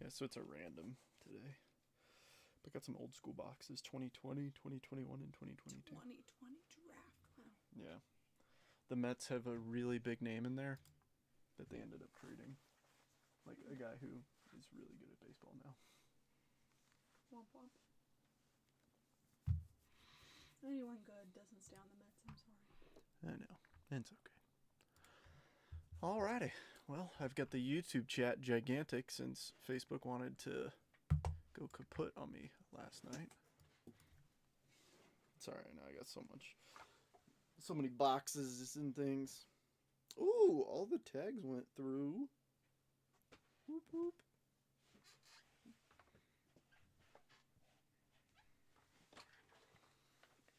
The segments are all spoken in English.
Yeah, so it's a random today. But got some old school boxes, 2020, 2021, and 2022. 2020 draft. Wow. Yeah. The Mets have a really big name in there that they ended up trading. Like a guy who is really good at baseball now. Womp womp. Anyone good doesn't stay on the Mets, I'm sorry. I know. It's okay. Alrighty. Well, I've got the YouTube chat gigantic since Facebook wanted to go kaput on me last night. Sorry, now I got so many boxes and things. Ooh, all the tags went through. Whoop whoop.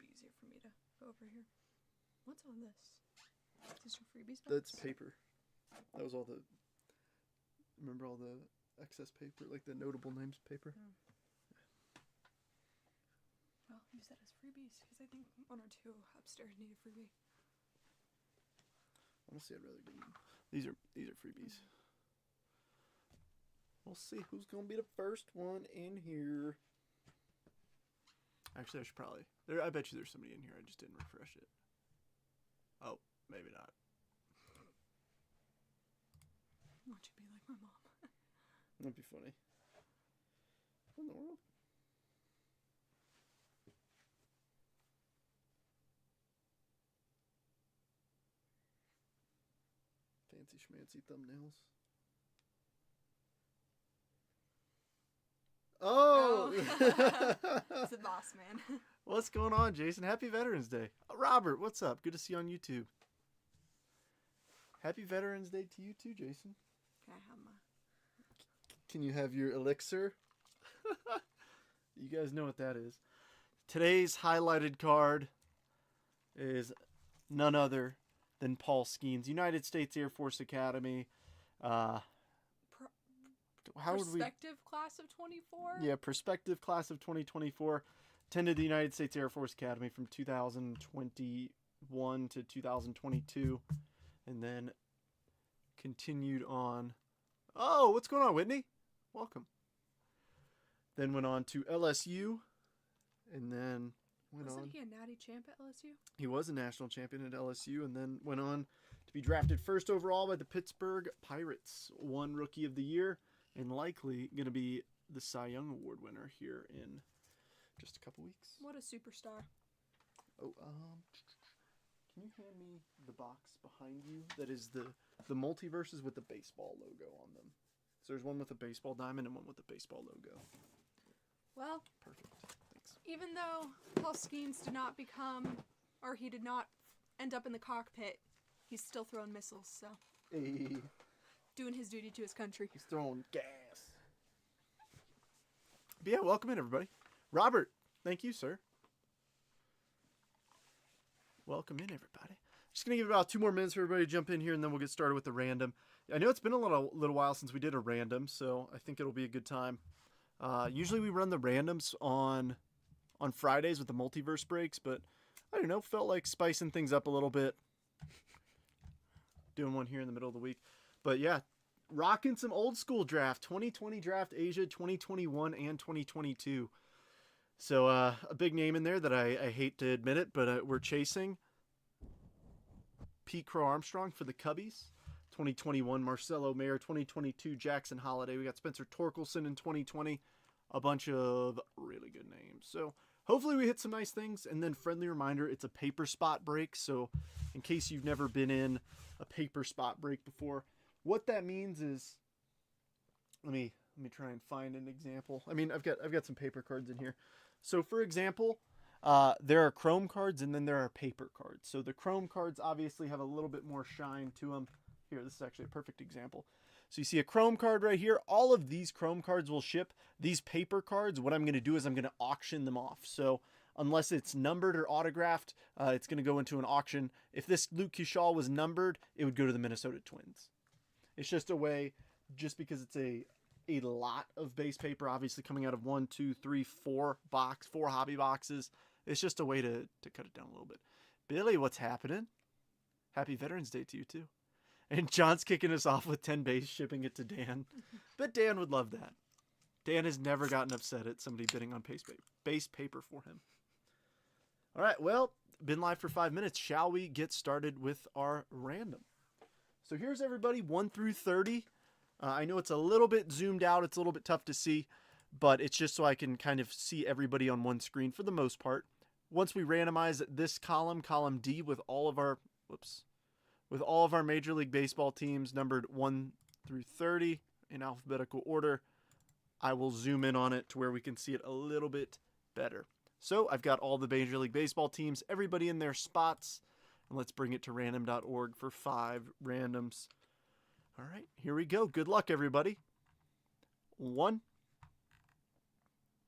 It'd be easier for me to go over here. What's on this? Is this your freebies box? That's paper. That was all the... Remember all the excess paper? Like the notable names paper? Oh. Well, use that as freebies, because I think one or two upstairs need a freebie. Honestly, I'd rather give them... These are freebies. We'll see who's going to be the first one in here. Actually, I should probably... I bet you there's somebody in here. I just didn't refresh it. Oh, maybe not. Won't you be like my mom? That'd be funny. What in the world? Fancy schmancy thumbnails. Oh! It's the boss man. What's going on, Jason? Happy Veterans Day. Robert, what's up? Good to see you on YouTube. Happy Veterans Day to you too, Jason. Can I have my... Can you have your elixir? You guys know what that is. Today's highlighted card is none other than Paul Skeens, United States Air Force Academy. Prospective class of 24? Yeah, prospective class of 2024. Attended the United States Air Force Academy from 2021 to 2022. And then continued on. Oh, what's going on, Whitney? Welcome. Then went on to LSU. And then went on. Wasn't he a natty champ at LSU? He was a national champion at LSU. And then went on to be drafted first overall by the Pittsburgh Pirates. Won Rookie of the Year. And likely going to be the Cy Young Award winner here in just a couple weeks. What a superstar. Oh, can you hand me the box behind you that is the multiverses with the baseball logo on them? So there's one with a baseball diamond and one with the baseball logo. Well, Perfect. Thanks. even though Paul Skeens did not he did not end up in the cockpit, he's still throwing missiles, so. Hey, Doing his duty to his country. he's throwing gas. But yeah, welcome in, everybody. Robert, thank you, sir. Welcome in, everybody. Just going to give about 2 more minutes for everybody to jump in here, and then we'll get started with the random. I know it's been a little while since we did a random, so I think it'll be a good time. Usually we run the randoms on Fridays with the multiverse breaks, but I don't know, felt like spicing things up a little bit. Doing one here in the middle of the week. But yeah, rocking some old school draft, 2020 draft Asia, 2021 and 2022. So a big name in there that I hate to admit it, but we're chasing. Pete Crow Armstrong for the Cubbies. 2021 Marcelo Mayer. 2022 Jackson Holiday. We got Spencer Torkelson in 2020. A bunch of really good names. So hopefully we hit some nice things. And then friendly reminder, it's a paper spot break. So in case you've never been in a paper spot break before, what that means is, let me try and find an example. I mean, I've got some paper cards in here. So for example, there are chrome cards and then there are paper cards. So the chrome cards obviously have a little bit more shine to them. Here, this is actually a perfect example. So you see a chrome card right here. All of these chrome cards will ship. These paper cards, what I'm going to do is I'm going to auction them off. So unless it's numbered or autographed, it's going to go into an auction. If this Luke Kershaw was numbered, it would go to the Minnesota Twins. It's just a way, just because it's a lot of base paper, obviously coming out of 1, 2, 3, 4 hobby boxes. It's just a way to cut it down a little bit. Billy, what's happening? Happy Veterans Day to you too. And John's kicking us off with 10 base, shipping it to Dan. But Dan would love that. Dan has never gotten upset at somebody bidding on base paper for him. All right, well, been live for 5 minutes. Shall we get started with our random? So here's everybody, 1 through 30. I know it's a little bit zoomed out. It's a little bit tough to see, but it's just so I can kind of see everybody on one screen for the most part. Once we randomize this column, column D, with all of our Major League Baseball teams numbered 1 through 30 in alphabetical order, I will zoom in on it to where we can see it a little bit better. So I've got all the Major League Baseball teams, everybody in their spots, and let's bring it to random.org for 5 randoms. All right, here we go. Good luck, everybody. 1,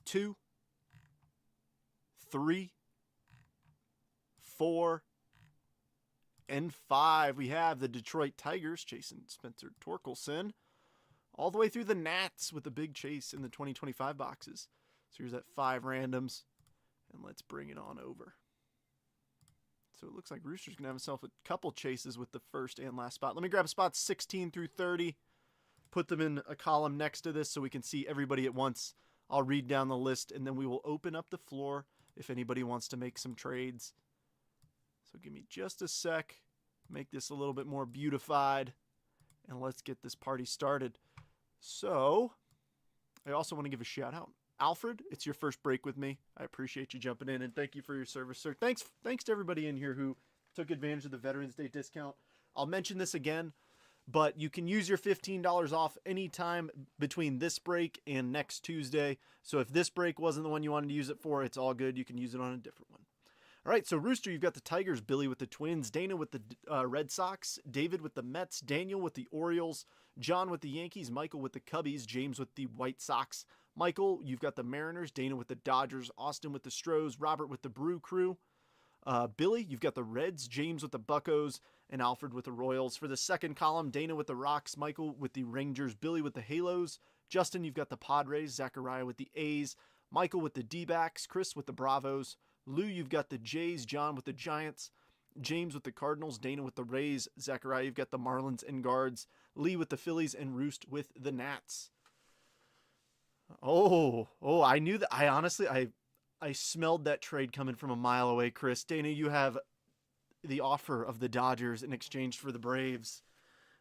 2, 3, 4, and 5. We have the Detroit Tigers chasing Spencer Torkelson all the way through the Nats with a big chase in the 2025 boxes. So here's that 5 randoms, and let's bring it on over. So it looks like Rooster's going to have himself a couple chases with the first and last spot. Let me grab spots 16 through 30, put them in a column next to this so we can see everybody at once. I'll read down the list, and then we will open up the floor if anybody wants to make some trades. So give me just a sec, make this a little bit more beautified, and let's get this party started. So I also want to give a shout out. Alfred, it's your first break with me. I appreciate you jumping in, and thank you for your service, sir. Thanks to everybody in here who took advantage of the Veterans Day discount. I'll mention this again, but you can use your $15 off anytime between this break and next Tuesday. So if this break wasn't the one you wanted to use it for, it's all good. You can use it on a different one. All right, so Rooster, you've got the Tigers, Billy with the Twins, Dana with the Red Sox, David with the Mets, Daniel with the Orioles, John with the Yankees, Michael with the Cubbies, James with the White Sox. Michael, you've got the Mariners, Dana with the Dodgers, Austin with the Stros, Robert with the Brew Crew. Billy, you've got the Reds, James with the Buccos, and Alfred with the Royals. For the second column, Dana with the Rocks, Michael with the Rangers, Billy with the Halos. Justin, you've got the Padres, Zachariah with the A's, Michael with the D-backs, Chris with the Bravos. Lou, you've got the Jays, John with the Giants, James with the Cardinals, Dana with the Rays, Zachariah, you've got the Marlins and Guards, Lee with the Phillies, and Roost with the Nats. I knew that. I smelled that trade coming from a mile away, Chris. Dana, you have the offer of the Dodgers in exchange for the Braves.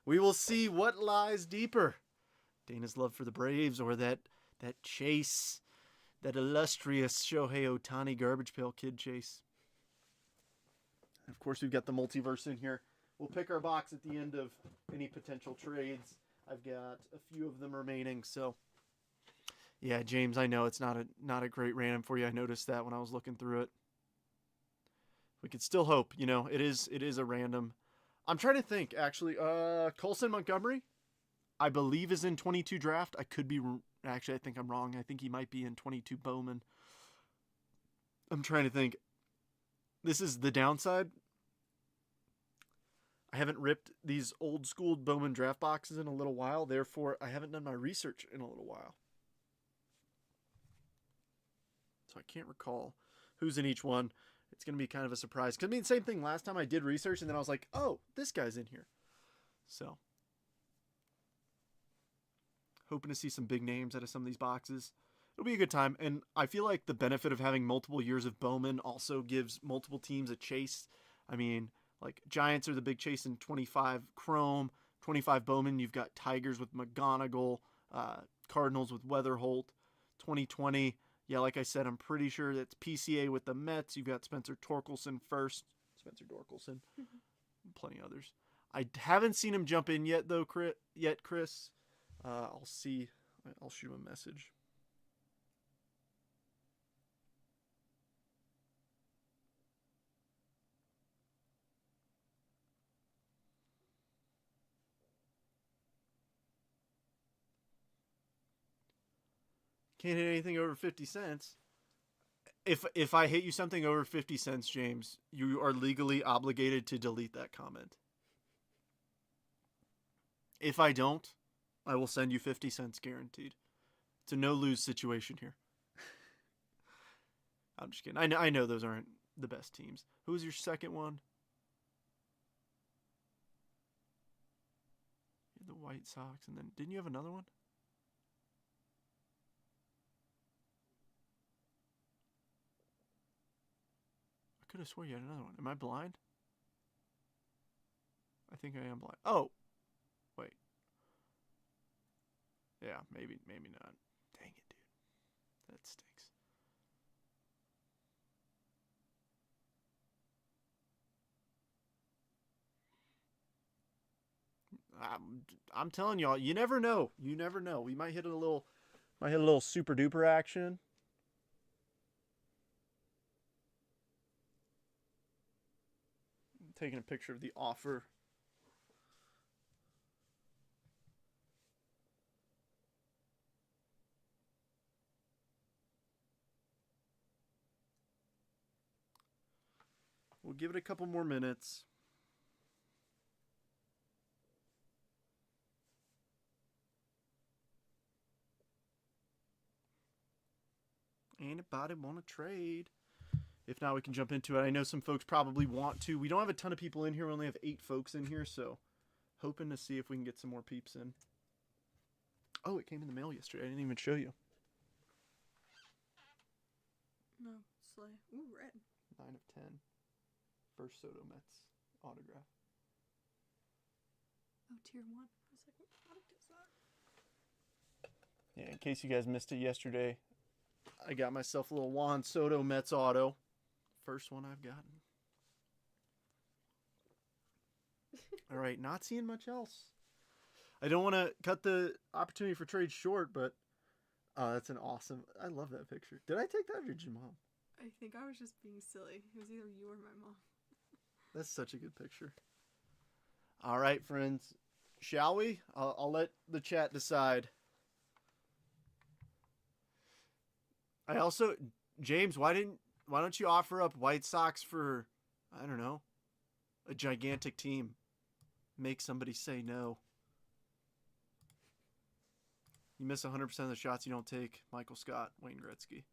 We will see what lies deeper. Dana's love for the Braves or that chase, that illustrious Shohei Ohtani garbage pail kid chase. Of course, we've got the multiverse in here. We'll pick our box at the end of any potential trades. I've got a few of them remaining, so yeah, James, I know it's not a great random for you. I noticed that when I was looking through it. We could still hope, it is a random. I'm trying to think, actually. Colson Montgomery, I believe, is in 22 draft. I could be, actually, I think I'm wrong. I think he might be in 22 Bowman. I'm trying to think. This is the downside. I haven't ripped these old school Bowman draft boxes in a little while. Therefore, I haven't done my research in a little while. So I can't recall who's in each one. It's going to be kind of a surprise. Because, same thing last time I did research, and then I was like, oh, this guy's in here. So, hoping to see some big names out of some of these boxes. It'll be a good time. And I feel like the benefit of having multiple years of Bowman also gives multiple teams a chase. Like Giants are the big chase in 25 Chrome, 25 Bowman. You've got Tigers with McGonigal, Cardinals with Weatherholt, 2020. Yeah, like I said, I'm pretty sure that's PCA with the Mets. You've got Spencer Torkelson first. Spencer Torkelson. Plenty others. I haven't seen him jump in yet, though, Chris. I'll see. I'll shoot him a message. Can't hit anything over 50 cents. If I hit you something over 50 cents, James, you are legally obligated to delete that comment. If I don't, I will send you 50 cents guaranteed. It's a no-lose situation here. I'm just kidding. I know those aren't the best teams. Who was your second one? The White Sox, and then didn't you have another one? could have swore you had another one. Am I blind? I think I am blind. Oh, wait. Yeah, maybe not. Dang it, dude. That stinks. I'm telling y'all, you never know. You never know. We might hit a little super duper action. I'm taking a picture of the offer. We'll give it a couple more minutes. Anybody want to trade? If not, we can jump into it. I know some folks probably want to. We don't have a ton of people in here. We only have 8 folks in here, so hoping to see if we can get some more peeps in. Oh, it came in the mail yesterday. I didn't even show you. No, Slay. Ooh, red. 9 of 10. First Soto Mets autograph. Oh, tier 1. I was like, what product is that? Yeah, in case you guys missed it yesterday, I got myself a little Juan Soto Mets auto. First one I've gotten. All right, not seeing much else. I don't want to cut the opportunity for trade short, but that's an awesome. I love that picture. Did I take that or did your mom? I think I was just being silly. It was either you or my mom. That's such a good picture. All right, friends. Shall we? I'll let the chat decide. I also, James, why don't you offer up White Sox for, I don't know, a gigantic team? Make somebody say no. You miss 100% of the shots you don't take. Michael Scott, Wayne Gretzky.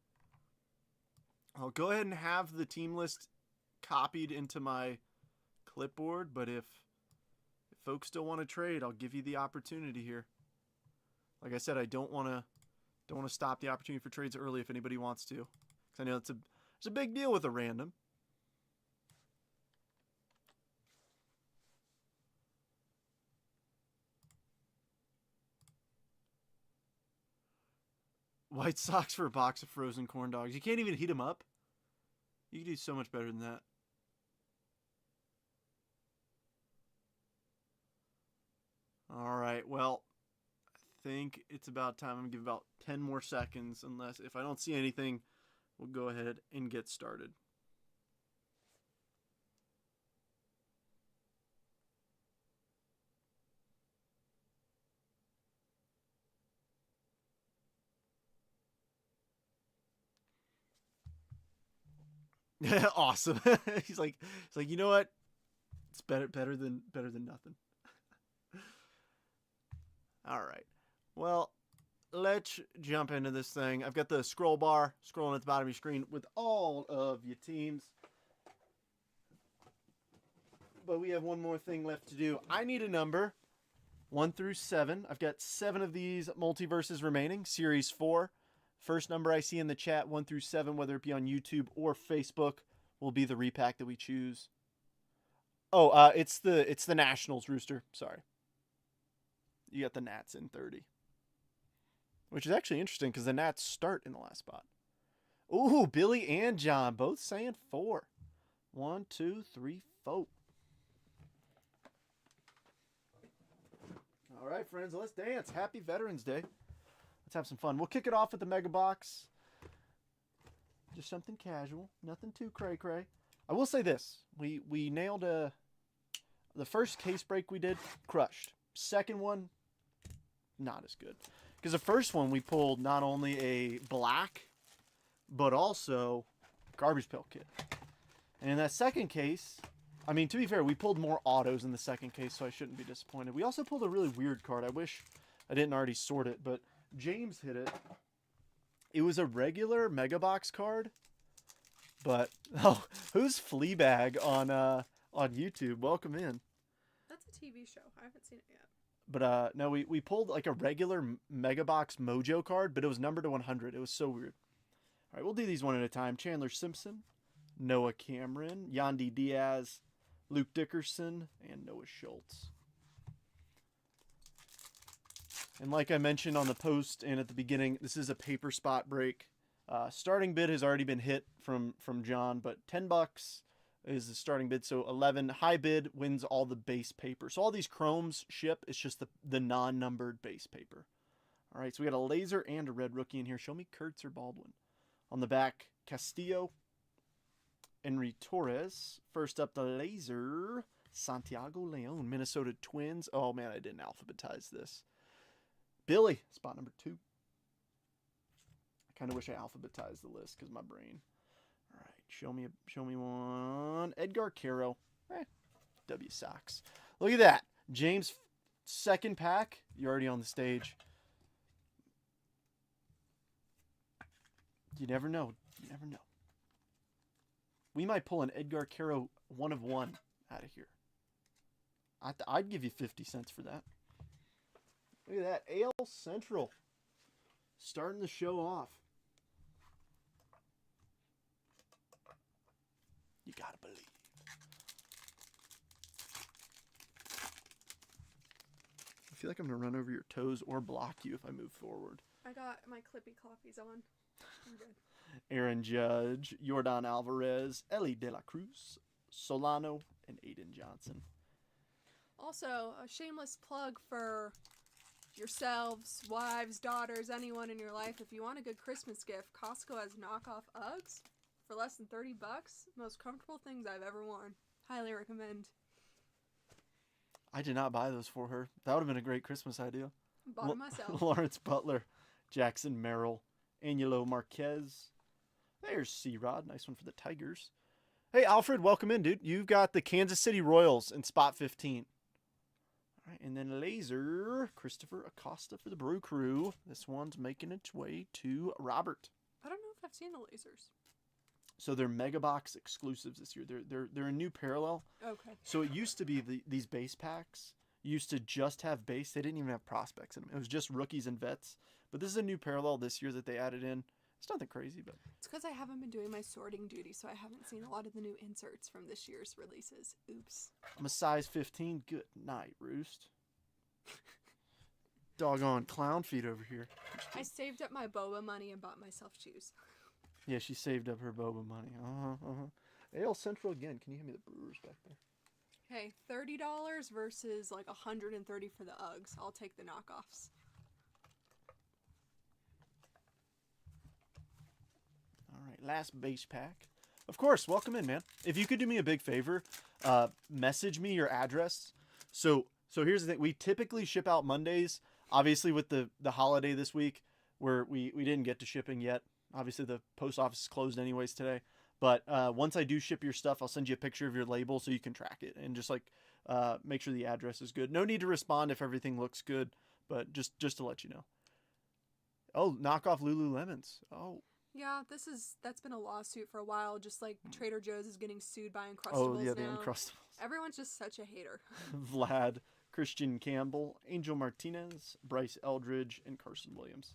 I'll go ahead and have the team list copied into my clipboard, but if folks still want to trade, I'll give you the opportunity here. Like I said, I don't want to stop the opportunity for trades early if anybody wants to, because I know it's a big deal with a random. White Sox for a box of frozen corn dogs. You can't even heat them up. You can do so much better than that. All right, well, I think it's about time. I'm going to give about 10 more seconds, unless if I don't see anything, we'll go ahead and get started. Awesome. he's like, you know what? It's better than nothing. All right. Well, let's jump into this thing. I've got the scroll bar scrolling at the bottom of your screen with all of your teams. But we have one more thing left to do. I need a number 1 through 7. I've got 7 of these multiverses remaining, series 4. First number I see in the chat, 1 through 7, whether it be on YouTube or Facebook, will be the repack that we choose. Oh, it's the Nationals, Rooster. Sorry. You got the Nats in 30. Which is actually interesting because the Nats start in the last spot. Ooh, Billy and John both saying 4. 1, 2, 3, 4. All right, friends, let's dance. Happy Veterans Day. Let's have some fun. We'll kick it off with the Mega Box. Just something casual. Nothing too cray-cray. I will say this. We nailed the first case break we did, crushed. Second one, not as good. Because the first one we pulled not only a black, but also garbage pail kit. And in that second case, I mean, to be fair, we pulled more autos in the second case, so I shouldn't be disappointed. We also pulled a really weird card. I wish I didn't already sort it, but James hit it. It was a regular Mega Box card, but oh, who's Fleabag on YouTube? Welcome in. That's a TV show. I haven't seen it yet. But no, we pulled like a regular Mega Box Mojo card, but it was numbered to 100. It was so weird. All right, we'll do these one at a time. Chandler Simpson, Noah Cameron, Yandy Diaz, Luke Dickerson, and Noah Schultz. And like I mentioned on the post and at the beginning, this is a paper spot break. Starting bid has already been hit from John, but $10 is the starting bid. So 11 high bid wins all the base paper. So all these chromes ship. It's just the non-numbered base paper. All right, so we got a laser and a red rookie in here. Show me Kurtz or Baldwin. On the back, Castillo, Henry Torres. First up, the laser, Santiago Leon, Minnesota Twins. Oh man, I didn't alphabetize this. Billy, spot number 2. I kind of wish I alphabetized the list because my brain. All right, show me one. Edgar Caro. W Sox. Look at that. James, second pack. You're already on the stage. You never know. You never know. We might pull an Edgar Caro 1 of 1 out of here. I'd give you 50 cents for that. Look at that. AL Central. Starting the show off. You gotta believe. I feel like I'm gonna run over your toes or block you if I move forward. I got my clippy cloppies on. I'm good. Aaron Judge, Yordan Alvarez, Ellie De La Cruz, Solano, and Aiden Johnson. Also, a shameless plug for yourselves, wives, daughters, anyone in your life. If you want a good Christmas gift, Costco has knockoff Uggs for less than $30. Most comfortable things I've ever worn. Highly recommend. I did not buy those for her. That would have been a great Christmas idea. Bought them myself. Lawrence Butler, Jackson Merrill, Angelo Marquez. There's C-Rod. Nice one for the Tigers. Hey, Alfred, welcome in, dude. You've got the Kansas City Royals in spot 15. All right, and then laser, Christopher Acosta for the Brew Crew. This one's making its way to Robert. I don't know if I've seen the lasers. So they're Mega Box exclusives this year. They're a new parallel. Okay. So it used to be these base packs used to just have base. They didn't even have prospects in them. It was just rookies and vets. But this is a new parallel this year that they added in. It's nothing crazy, but it's because I haven't been doing my sorting duty, so I haven't seen a lot of the new inserts from this year's releases. Oops. I'm a size 15. Good night, Roost. Doggone clown feet over here. I saved up my boba money and bought myself shoes. Yeah, she saved up her boba money. AL Central again. Can you hand me the Brewers back there? Hey, $30 versus like $130 for the Uggs. I'll take the knockoffs. All right, last base pack. Of course, welcome in, man. If you could do me a big favor, message me your address. So here's the thing. We typically ship out Mondays. Obviously, with the holiday this week, where we didn't get to shipping yet. Obviously, the post office is closed anyways today. But once I do ship your stuff, I'll send you a picture of your label so you can track it. And just like make sure the address is good. No need to respond if everything looks good. But just to let you know. Oh, knockoff Lululemons. Oh. Yeah, that's been a lawsuit for a while, just like Trader Joe's is getting sued by Uncrustables Oh, yeah, the now. Uncrustables. Everyone's just such a hater. Vlad, Christian Campbell, Angel Martinez, Bryce Eldridge, and Carson Williams.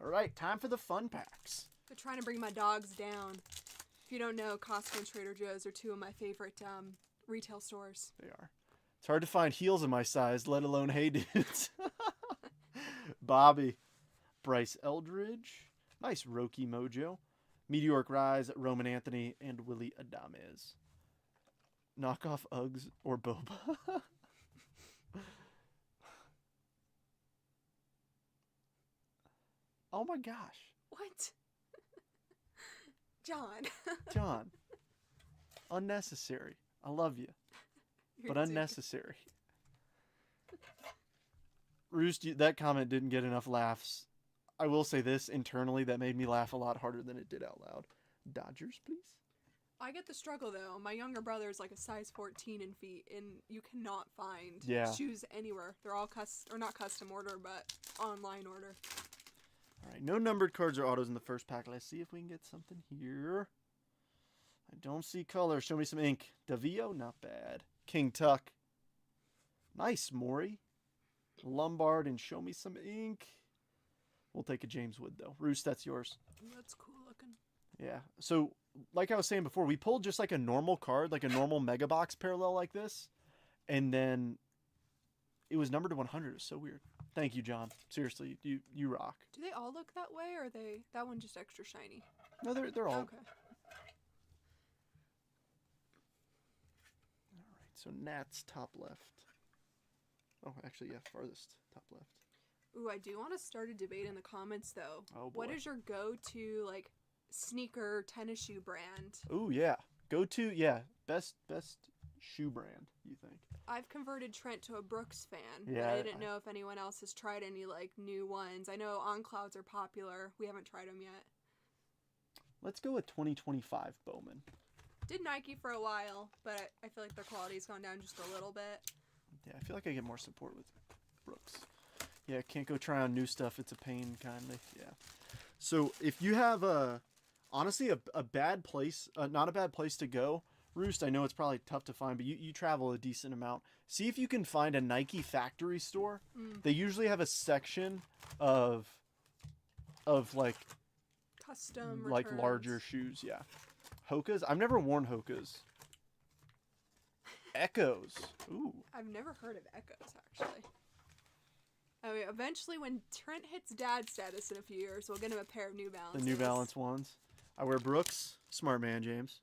All right, time for the fun packs. They're trying to bring my dogs down. If you don't know, Costco and Trader Joe's are two of my favorite retail stores. They are. It's hard to find heels of my size, let alone hey dudes. Bobby, Bryce Eldridge. Nice Roki Mojo. Meteoric Rise, Roman Anthony, and Willie Adamez. Knockoff Uggs or Boba. Oh my gosh. What? John. John. Unnecessary. I love you. But unnecessary. Roost, that comment didn't get enough laughs. I will say this, internally, that made me laugh a lot harder than it did out loud. Dodgers, please? I get the struggle, though. My younger brother is like a size 14 in feet, and you cannot find shoes anywhere. They're all not custom order, but online order. All right, no numbered cards or autos in the first pack. Let's see if we can get something here. I don't see color. Show me some ink. Davio, not bad. King Tuck. Nice, Maury. Lombard, and show me some ink. We'll take a James Wood, though. Roos, that's yours. That's cool looking. Yeah. So, like I was saying before, we pulled just like a normal card, like a normal Mega Box parallel like this, and then it was numbered to 100. It was so weird. Thank you, John. Seriously, you rock. Do they all look that way, or are they that one just extra shiny? No, they're all. Okay. All right. So Nat's top left. Oh, actually, yeah, farthest top left. Ooh, I do want to start a debate in the comments though. Oh boy. What is your go-to like sneaker tennis shoe brand? Ooh, yeah. Go to best shoe brand. You think? I've converted Trent to a Brooks fan. But Yeah, I didn't know if anyone else has tried any like new ones. I know On Clouds are popular. We haven't tried them yet. Let's go with 2025 Bowman. Did Nike for a while, but I feel like their quality's gone down just a little bit. Yeah, I feel like I get more support with Brooks. Yeah, can't go try on new stuff. It's a pain, kind of. Yeah. So if you have honestly a bad place, not a bad place to go, Roost, I know it's probably tough to find, but you travel a decent amount. See if you can find a Nike factory store. They usually have a section of like Custom like returns. larger shoes. Yeah. Hoka's. I've never worn Hoka's. Echoes. Ooh. I've never heard of Echoes, actually. I mean, eventually when Trent hits dad status in a few years, we'll get him a pair of New The Balances. New Balance ones. I wear Brooks. Smart man, James.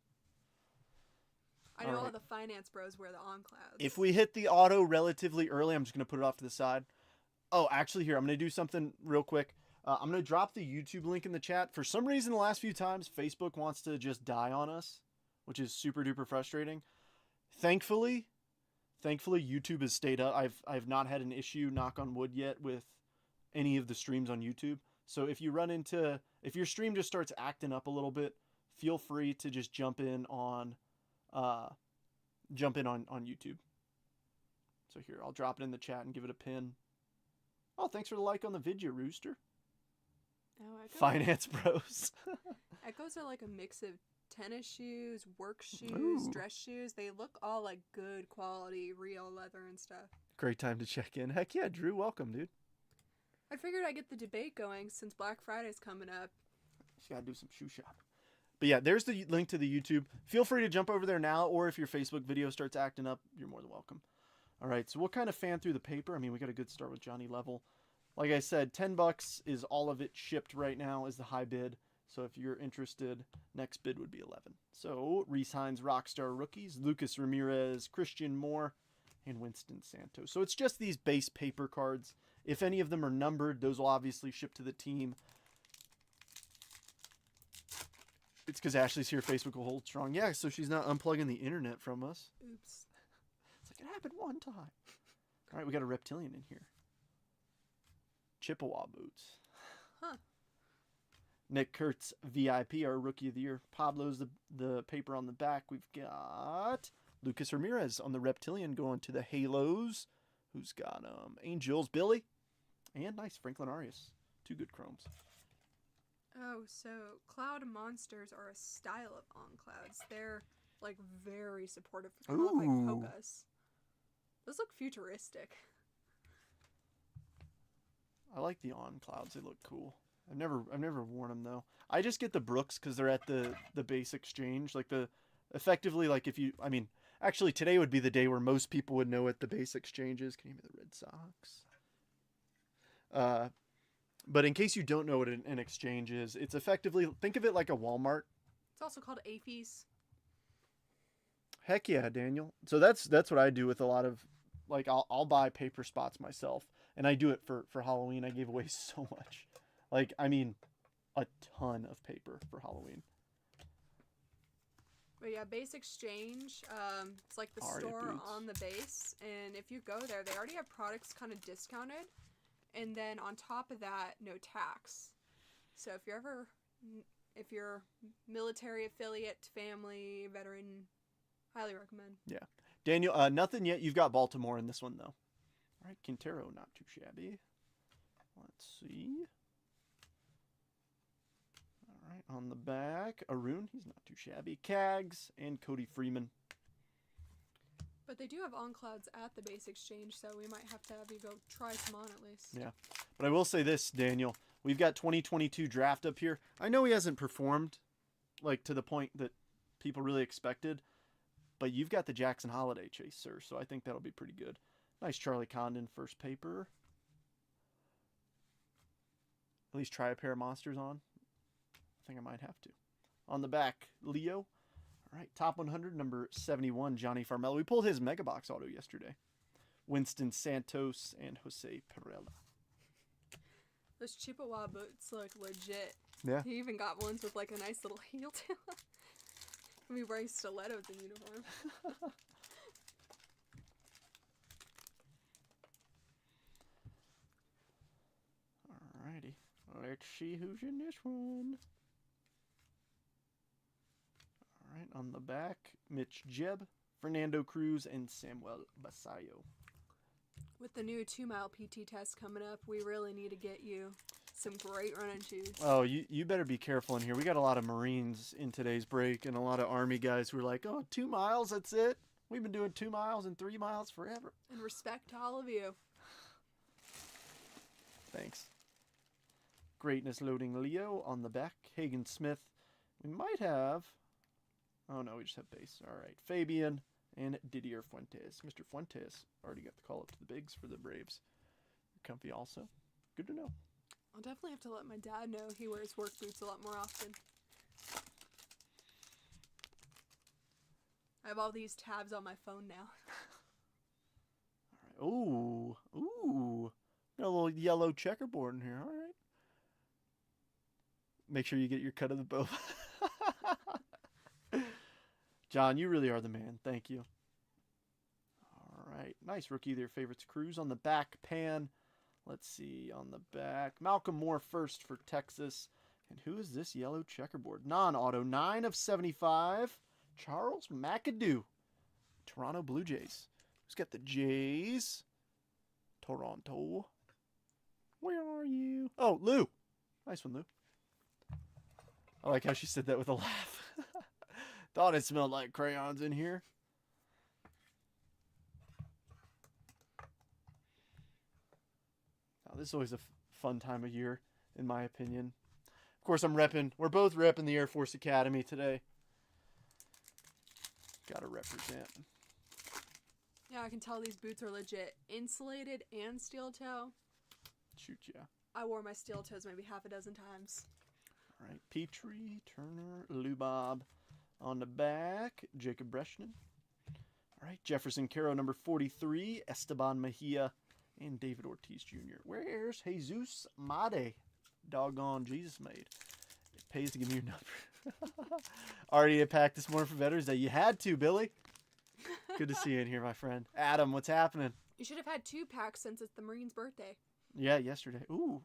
I know all Alright. the finance bros wear the On Clouds. If we hit the auto relatively early, I'm just going to put it off to the side. Oh, actually, here, I'm going to do something real quick. I'm going to drop the YouTube link in the chat. For some reason, the last few times, Facebook wants to just die on us, which is super duper frustrating. Thankfully, YouTube has stayed up. I've not had an issue, knock on wood, yet with any of the streams on YouTube. So if your stream just starts acting up a little bit, feel free to just jump in on YouTube. So here, I'll drop it in the chat and give it a pin. Oh, thanks for the like on the video, Rooster. Oh, Echoes. Finance bros. Echoes are like a mix of tennis shoes, work shoes, Ooh. dress shoes. They look all like good quality, real leather and stuff. Great time to check in. Heck yeah, Drew, welcome, dude. I figured I'd get the debate going since Black Friday's coming up. Just gotta do some shoe shopping. But yeah, there's the link to the YouTube. Feel free to jump over there now, or if your Facebook video starts acting up, you're more than welcome. All right, so we'll kind of fan through the paper. I mean, we got a good start with Johnny Level. Like I said, $10 is all of it shipped right now is the high bid. So if you're interested, next bid would be 11. So Reese Hines Rockstar rookies, Lucas Ramirez, Christian Moore, and Winston Santos. So it's just these base paper cards. If any of them are numbered, those will obviously ship to the team. It's because Ashley's here. Facebook will hold strong. Yeah, so she's not unplugging the internet from us. Oops. It's like, it happened one time. All right, we got a reptilian in here. Chippewa boots. Huh. Nick Kurtz, VIP, our Rookie of the Year. Pablo's the paper on the back. We've got Lucas Ramirez on the reptilian going to the Halos. Who's got Angels, Billy, and nice Franklin Arias. Two good chromes. Oh, so Cloud Monsters are a style of On Clouds. They're like very supportive. Kind of like Ooh. Hokas. Those look futuristic. I like the On Clouds. They look cool. I've never worn them though. I just get the Brooks because they're at the base exchange. Like effectively, like if you, I mean, actually today would be the day where most people would know what the base exchange is. Can you give me the Red Sox? But in case you don't know what an exchange is, it's effectively, think of it like a Walmart. It's also called AFES. Heck yeah, Daniel. So that's what I do with a lot of, like I'll buy paper spots myself, and I do it for Halloween. I gave away so much, like I mean, a ton of paper for Halloween. But yeah, Base Exchange, it's like the Aria store boots. on the base, and if you go there, they already have products kind of discounted, and then on top of that, no tax. So if you're military affiliate, family, veteran, highly recommend. Yeah, Daniel. Nothing yet. You've got Baltimore in this one though. All right, Quintero, not too shabby. Let's see. All right, on the back, Arun, he's not too shabby. Cags and Cody Freeman. But they do have On Clouds at the Base Exchange, so we might have to have you go try some on at least. Yeah, but I will say this, Daniel. We've got 2022 draft up here. I know he hasn't performed like to the point that people really expected. But you've got the Jackson Holiday chase, sir, so I think that'll be pretty good. Nice Charlie Condon first paper. At least try a pair of monsters on. I think I might have to. On the back, Leo. All right, top 100, number 71, Johnny Farmelo. We pulled his Mega Box auto yesterday. Winston Santos and Jose Perella. Those Chippewa boots look legit. Yeah. He even got ones with like a nice little heel to them. We wearing stilettos in uniform. Alrighty. Let's see who's in this one. Alright, on the back, Mitch Jebb, Fernando Cruz, and Samuel Basayo. With the new 2-mile PT test coming up, we really need to get you some great running shoes. Oh, you better be careful in here. We got a lot of Marines in today's break and a lot of Army guys who are like, oh, 2 miles, that's it? We've been doing 2 miles and 3 miles forever. And respect to all of you. Thanks. Greatness loading Leo on the back. Hagen Smith. We might have... Oh, no, we just have base. All right. Fabian and Didier Fuentes. Mr. Fuentes already got the call up to the bigs for the Braves. Comfy also. Good to know. I'll definitely have to let my dad know he wears work boots a lot more often. I have all these tabs on my phone now. All right. Ooh. Got a little yellow checkerboard in here. All right. Make sure you get your cut of the bow. John, you really are the man. Thank you. All right. Nice rookie there. Favorites Cruz on the back. Pan. Let's see on the back. Malcolm Moore first for Texas. And who is this yellow checkerboard? Non-auto. 9 of 75. Charles McAdoo. Toronto Blue Jays. Who's got the Jays? Toronto. Where are you? Oh, Lou. Nice one, Lou. I like how she said that with a laugh. Thought it smelled like crayons in here. Now, this is always a fun time of year, in my opinion. Of course, we're both repping the Air Force Academy today. Gotta represent. Yeah, I can tell these boots are legit. Insulated and steel toe. Shoot, yeah. I wore my steel toes maybe half a dozen times. All right, Petrie, Turner, Lubob. On the back, Jacob Breshnan. All right, Jefferson Caro, number 43, Esteban Mejia, and David Ortiz Jr. Where's Jesus Made? Doggone Jesus made. It pays to give me your number. Already a pack this morning for Veterans Day. You had to, Billy. Good to see you in here, my friend. Adam, what's happening? You should have had 2 packs since it's the Marine's birthday. Yeah, yesterday. Ooh.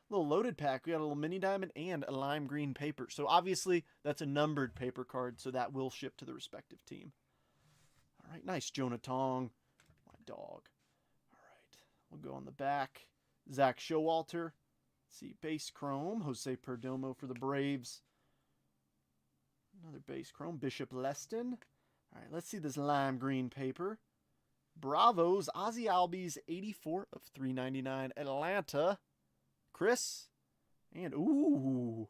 Little loaded pack. We got a little mini diamond and a lime green paper. So obviously that's a numbered paper card, so that will ship to the respective team. All right, nice Jonah Tong, my dog. All right, we'll go on the back. Zach Showalter. Let's see, base chrome. Jose Perdomo for the Braves. Another base chrome. Bishop Leston. All right, let's see this lime green paper. Bravos, Ozzy Albies, 84 of 399. Atlanta. Chris, and ooh.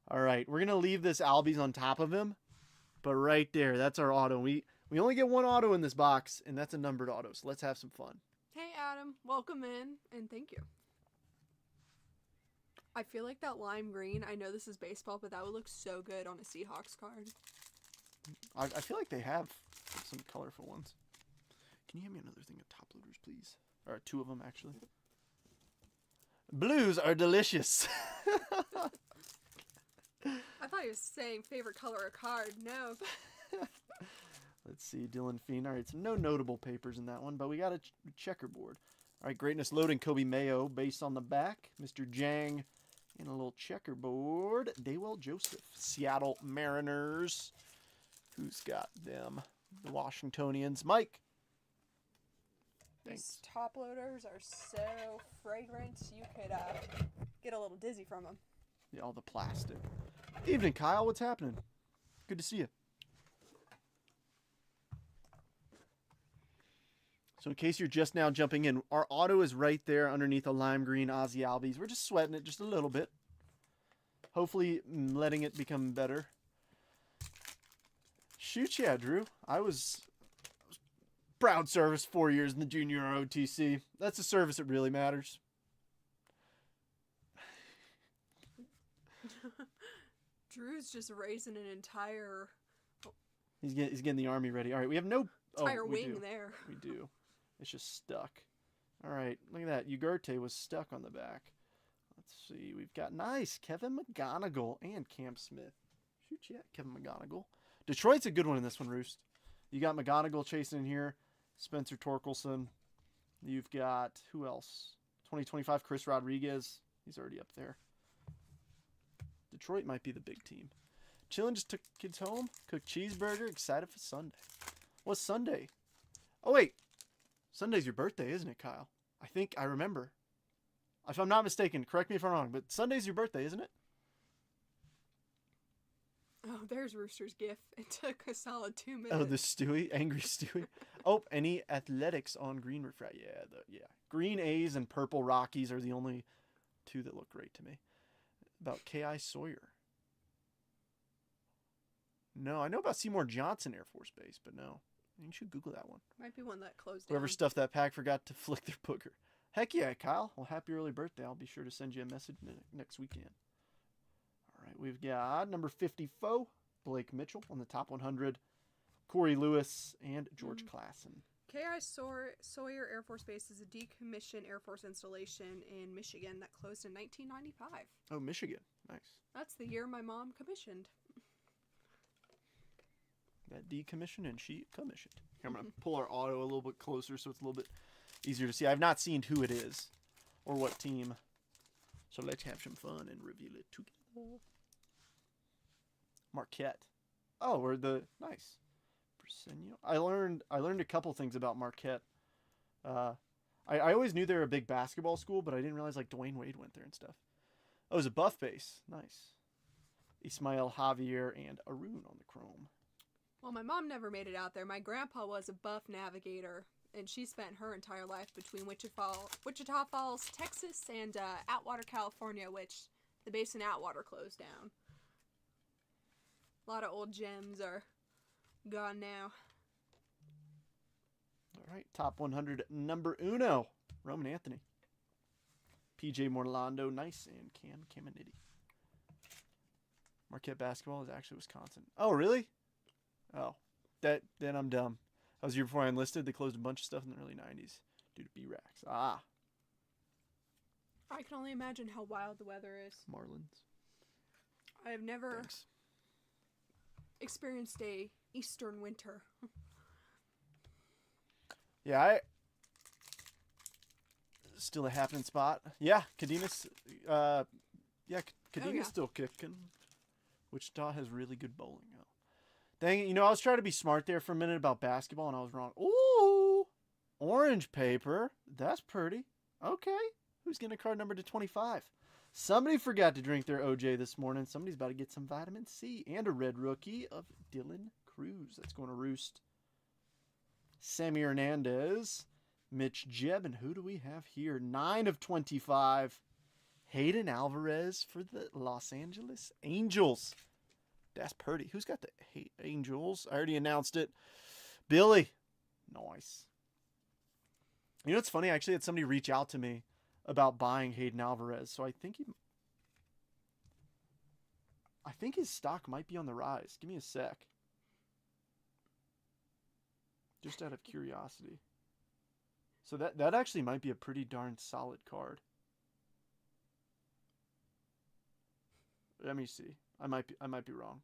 All right, we're going to leave this Albies on top of him, but right there, that's our auto. We only get one auto in this box, and that's a numbered auto, so let's have some fun. Hey, Adam. Welcome in, and thank you. I feel like that lime green, I know this is baseball, but that would look so good on a Seahawks card. I feel like they have some colorful ones. Can you hand me another thing of top loaders, please? Or 2 of them, actually. Blues are delicious. I thought he was saying favorite color of card. No. Let's see, Dylan Feen. All right, so no notable papers in that one, but we got a checkerboard. All right, greatness loading Kobe Mayo, base on the back. Mr. Jang, and a little checkerboard. Daywell Joseph, Seattle Mariners. Who's got them? The Washingtonians. Mike. Thanks. These top loaders are so fragrant, you could get a little dizzy from them. Yeah, all the plastic. Evening, Kyle. What's happening? Good to see you. So in case you're just now jumping in, our auto is right there underneath a lime green Ozzy Albies. We're just sweating it just a little bit. Hopefully letting it become better. Shoot, yeah, Drew. I was proud service 4 years in the junior ROTC. That's a service that really matters. Drew's just raising an entire He's getting the army ready. All right, we have no wing there. We do. It's just stuck. All right, look at that. Ugarte was stuck on the back. Let's see. We've got nice Kevin McGonigal and Cam Smith. Shoot, yeah, Kevin McGonigal. Detroit's a good one in this one, Roost. You got McGonigal chasing in here. Spencer Torkelson. You've got, who else? 2025 Chris Rodriguez. He's already up there. Detroit might be the big team. Chillin' just took kids home. Cooked cheeseburger. Excited for Sunday. What's Sunday? Oh, wait. Sunday's your birthday, isn't it, Kyle? I think I remember. If I'm not mistaken, correct me if I'm wrong, but Sunday's your birthday, isn't it? Oh, there's Rooster's gif. It took a solid 2 minutes. Oh, the Stewie, angry Stewie. Oh, any athletics on green refract? Yeah, green A's and purple Rockies are the only two that look great to me. About K.I. Sawyer. No, I know about Seymour Johnson Air Force Base, but no. You should Google that one. Might be one that closed Whoever down. stuffed that pack forgot to flick their booger. Heck yeah, Kyle. Well, happy early birthday. I'll be sure to send you a message next weekend. All right, we've got number 54, Blake Mitchell on the top 100, Corey Lewis, and George Klassen. K.I. Sawyer Air Force Base is a decommissioned Air Force installation in Michigan that closed in 1995. Oh, Michigan. Nice. That's the year my mom commissioned. That decommissioned and she commissioned. Here, I'm going to pull our auto a little bit closer so it's a little bit easier to see. I've not seen who it is or what team. So let's have some fun and reveal it together. Marquette. Oh, we're the nice. Persenio. I learned a couple things about Marquette. I always knew they were a big basketball school, but I didn't realize like Dwayne Wade went there and stuff. Oh, it was a buff base. Nice. Ismael Javier and Arun on the chrome. Well, my mom never made it out there. My grandpa was a buff navigator, and she spent her entire life between Wichita Falls, Texas, and Atwater, California, which the base in Atwater closed down. A lot of old gems are gone now. All right, top 100, number uno, Roman Anthony. PJ Morlando, nice, and Cam Caminiti. Marquette basketball is actually Wisconsin. Oh, really? Oh, then I'm dumb. That was the year before I enlisted. They closed a bunch of stuff in the early 90s due to B-Racks. Ah. I can only imagine how wild the weather is. Marlins. I have never Thanks. experienced a eastern winter. Yeah, still a happening spot. Yeah, Cadena's Cadena's still kicking. Wichita has really good bowling. Oh. Dang it, I was trying to be smart there for a minute about basketball, and I was wrong. Ooh, orange paper. That's pretty. Okay, who's getting a card number to 25? Somebody forgot to drink their OJ this morning. Somebody's about to get some vitamin C. And a red rookie of Dylan Cruz. That's going to Roost. Sammy Hernandez. Mitch Jebb. And who do we have here? 9 of 25. Hayden Alvarez for the Los Angeles Angels. That's pretty. Who's got the Angels? I already announced it. Billy. Nice. You know what's funny? I actually had somebody reach out to me about buying Hayden Alvarez. So I think his stock might be on the rise. Give me a sec. Just out of curiosity. So that actually might be a pretty darn solid card. Let me see. I might be wrong.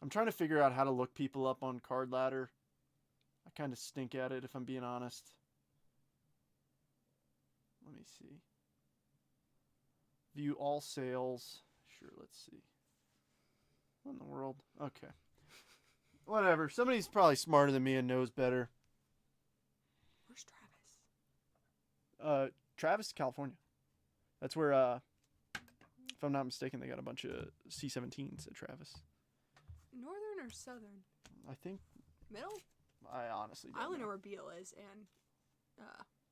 I'm trying to figure out how to look people up on Card Ladder. I kind of stink at it if I'm being honest. Let me see. View all sales. Sure, let's see. What in the world? Okay. Whatever. Somebody's probably smarter than me and knows better. Where's Travis? Travis, California. That's where, if I'm not mistaken, they got a bunch of C-17s at Travis. Northern or southern? I think. Middle? I honestly don't I only know know where Beale is and,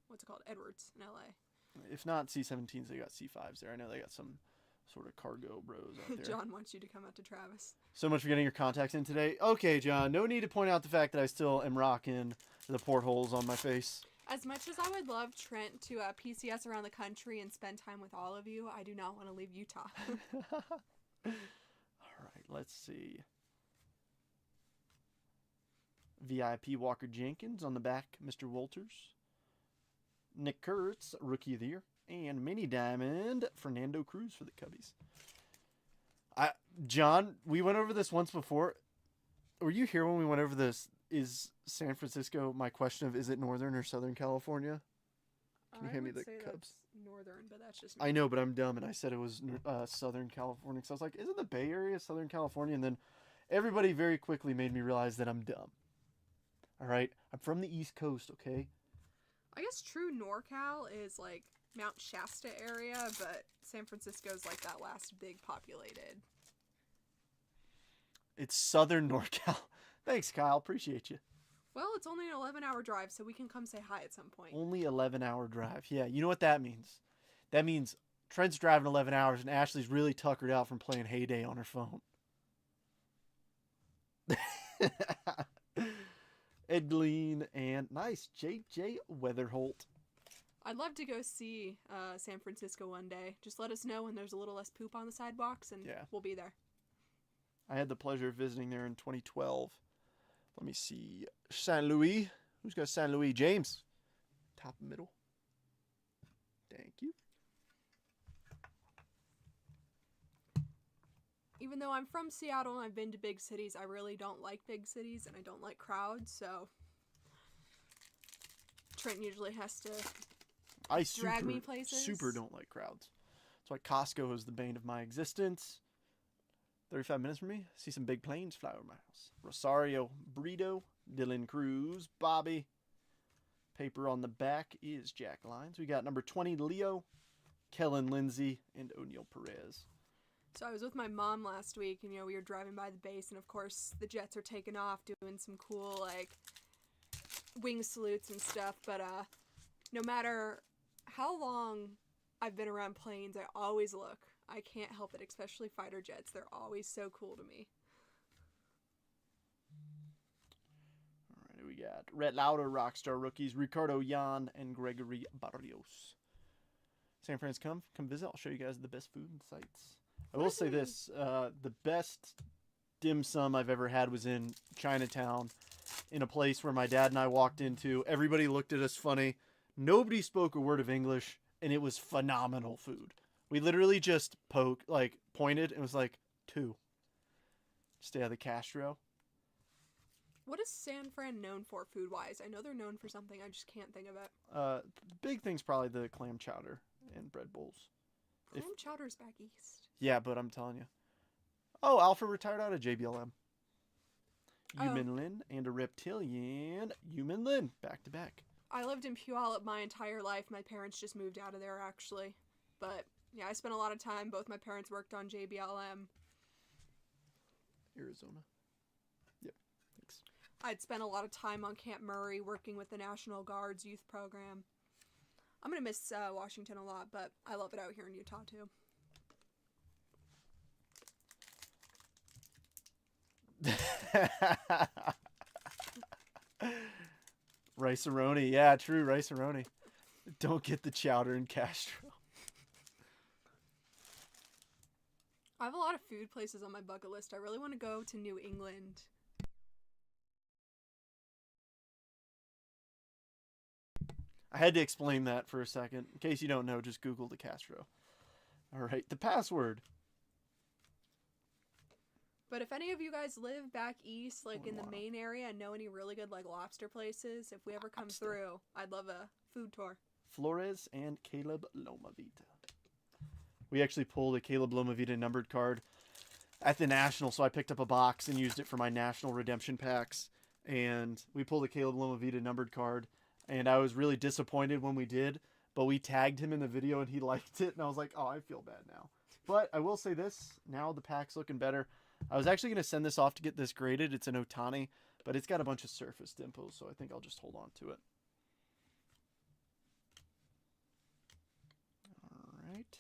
what's it called? Edwards in LA. If not C-17s, they got C-5s there. I know they got some sort of cargo bros out there. John wants you to come out to Travis. So much for getting your contacts in today. Okay, John, no need to point out the fact that I still am rocking the portholes on my face. As much as I would love Trent to PCS around the country and spend time with all of you, I do not want to leave Utah. All right, let's see. VIP Walker Jenkins on the back, Mr. Walters. Nick Kurtz, Rookie of the Year. And Mini Diamond, Fernando Cruz for the Cubbies. John, we went over this once before. Were you here when we went over this? Is San Francisco, my question of, is it Northern or Southern California? Can you hand me the Cubs? That's northern, but that's just me. I know, but I'm dumb, and I said it was Southern California. So I was like, isn't the Bay Area Southern California? And then everybody very quickly made me realize that I'm dumb. All right? I'm from the East Coast, okay? I guess true NorCal is like Mount Shasta area, but San Francisco's like that last big populated. It's Southern NorCal. Thanks, Kyle. Appreciate you. Well, it's only an 11-hour drive, so we can come say hi at some point. Only 11-hour drive. Yeah, you know what that means? That means Trent's driving 11 hours and Ashley's really tuckered out from playing Heyday on her phone. Ed Glean and nice JJ Weatherholt. I'd love to go see San Francisco one day. Just let us know when there's a little less poop on the sidewalks, and we'll be there. I had the pleasure of visiting there in 2012. Let me see. St. Louis. Who's got St. Louis? James. Top middle. Thank you. Even though I'm from Seattle and I've been to big cities, I really don't like big cities and I don't like crowds, so Trent usually has to drag me places. Super don't like crowds. That's why Costco is the bane of my existence. 35 minutes from me. See some big planes fly over my house. Rosario Brito, Dylan Cruz, Bobby. Paper on the back is Jack Lyons. We got number 20, Leo, Kellen Lindsay, and O'Neal Perez. So I was with my mom last week, and we were driving by the base, and of course the jets are taking off, doing some cool like wing salutes and stuff. But no matter how long I've been around planes, I always look. I can't help it, especially fighter jets. They're always so cool to me. All right, we got Rhett Lauder, Rockstar rookies, Ricardo Yan, and Gregory Barrios. San Fran, come visit. I'll show you guys the best food and sites. I will say this, the best dim sum I've ever had was in Chinatown, in a place where my dad and I walked into. Everybody looked at us funny. Nobody spoke a word of English, and it was phenomenal food. We literally just pointed, and was like, 2. Stay out of the Castro. What is San Fran known for food-wise? I know they're known for something, I just can't think of it. The big thing's probably the clam chowder and bread bowls. Clam chowder's back east. Yeah, but I'm telling you. Oh, Alpha retired out of JBLM. Yumin Lin and a reptilian. Yumin Lin, back to back. I lived in Puyallup my entire life. My parents just moved out of there, actually. But yeah, I spent a lot of time. Both my parents worked on JBLM. Arizona. Yep, thanks. I'd spent a lot of time on Camp Murray working with the National Guard's youth program. I'm going to miss Washington a lot, but I love it out here in Utah, too. Rice-A-Roni. Yeah, true, Rice-A-Roni. Don't get the chowder in Castro. I have a lot of food places on my bucket list. I really want to go to New England. I had to explain that for a second. In case you don't know, just Google the Castro. All right, the password. But if any of you guys live back east, like in the Maine area, and know any really good like lobster places, if we ever come through, I'd love a food tour. Flores and Caleb Lomavita. We actually pulled a Caleb Lomavita numbered card at the National, so I picked up a box and used it for my National redemption packs. And we pulled a Caleb Lomavita numbered card, and I was really disappointed when we did, but we tagged him in the video and he liked it, and I was like, oh, I feel bad now. But I will say this, now the pack's looking better. I was actually going to send this off to get this graded. It's an Ohtani, but it's got a bunch of surface dimples, so I think I'll just hold on to it. All right.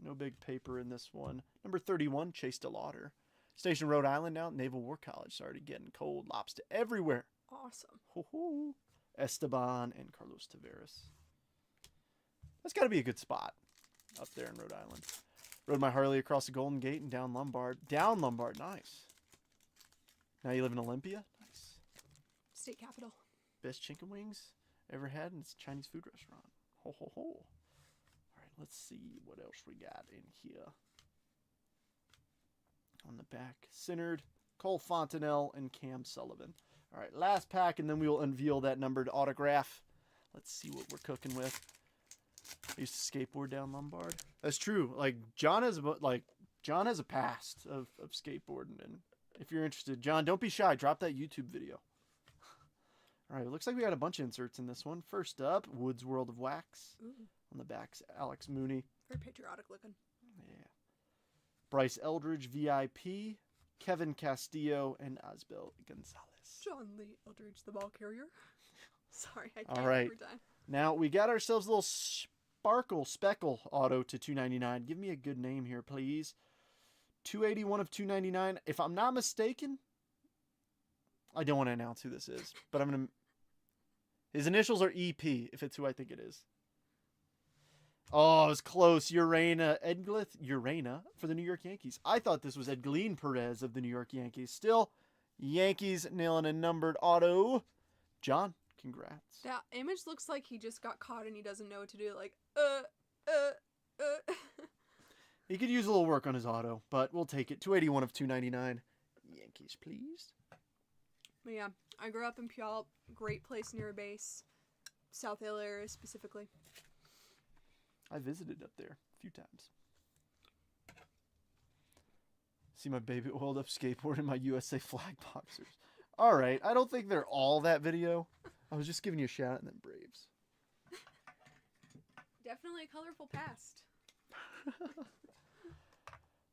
No big paper in this one. Number 31, Chase DeLauder. Station Rhode Island now. Naval War College. It's already getting cold. Lobster everywhere. Awesome. Ho-ho. Esteban and Carlos Taveras. That's got to be a good spot up there in Rhode Island. Rode my Harley across the Golden Gate and down Lombard. Down Lombard. Nice. Now you live in Olympia? Nice. State capital. Best chicken wings ever had, and it's a Chinese food restaurant. Ho, ho, ho. All right, let's see what else we got in here. On the back, Synard, Cole Fontenelle, and Cam Sullivan. All right, last pack, and then we will unveil that numbered autograph. Let's see what we're cooking with. I used to skateboard down Lombard. That's true. Like John has a past of skateboarding, and if you're interested, John, don't be shy. Drop that YouTube video. All right, it looks like we got a bunch of inserts in this one. First up, Woods World of Wax. Ooh. On the back's Alex Mooney. Very patriotic looking. Yeah. Bryce Eldridge, VIP. Kevin Castillo, and Asbel Gonzalez. John Lee Eldridge, the ball carrier. Sorry, I can't All right. every time. Now, we got ourselves a little speckle auto to $2.99. Give me a good name here, please. 281 of 299. If I'm not mistaken, I don't want to announce who this is, but I'm going to... His initials are EP, if it's who I think it is. Oh, it was close. Urena for the New York Yankees. I thought this was Edglin Perez of the New York Yankees. Still, Yankees nailing a numbered auto. John, congrats. That image looks like he just got caught and he doesn't know what to do. Like, He could use a little work on his auto, but we'll take it. 281 of 299. Yankees, please. But yeah, I grew up in Puyallup. Great place near a base. South Hill area specifically. I visited up there a few times. See my baby oiled up skateboard and my USA flag boxers. All right, I don't think they're all that video. I was just giving you a shout out and then Braves. Definitely a colorful past.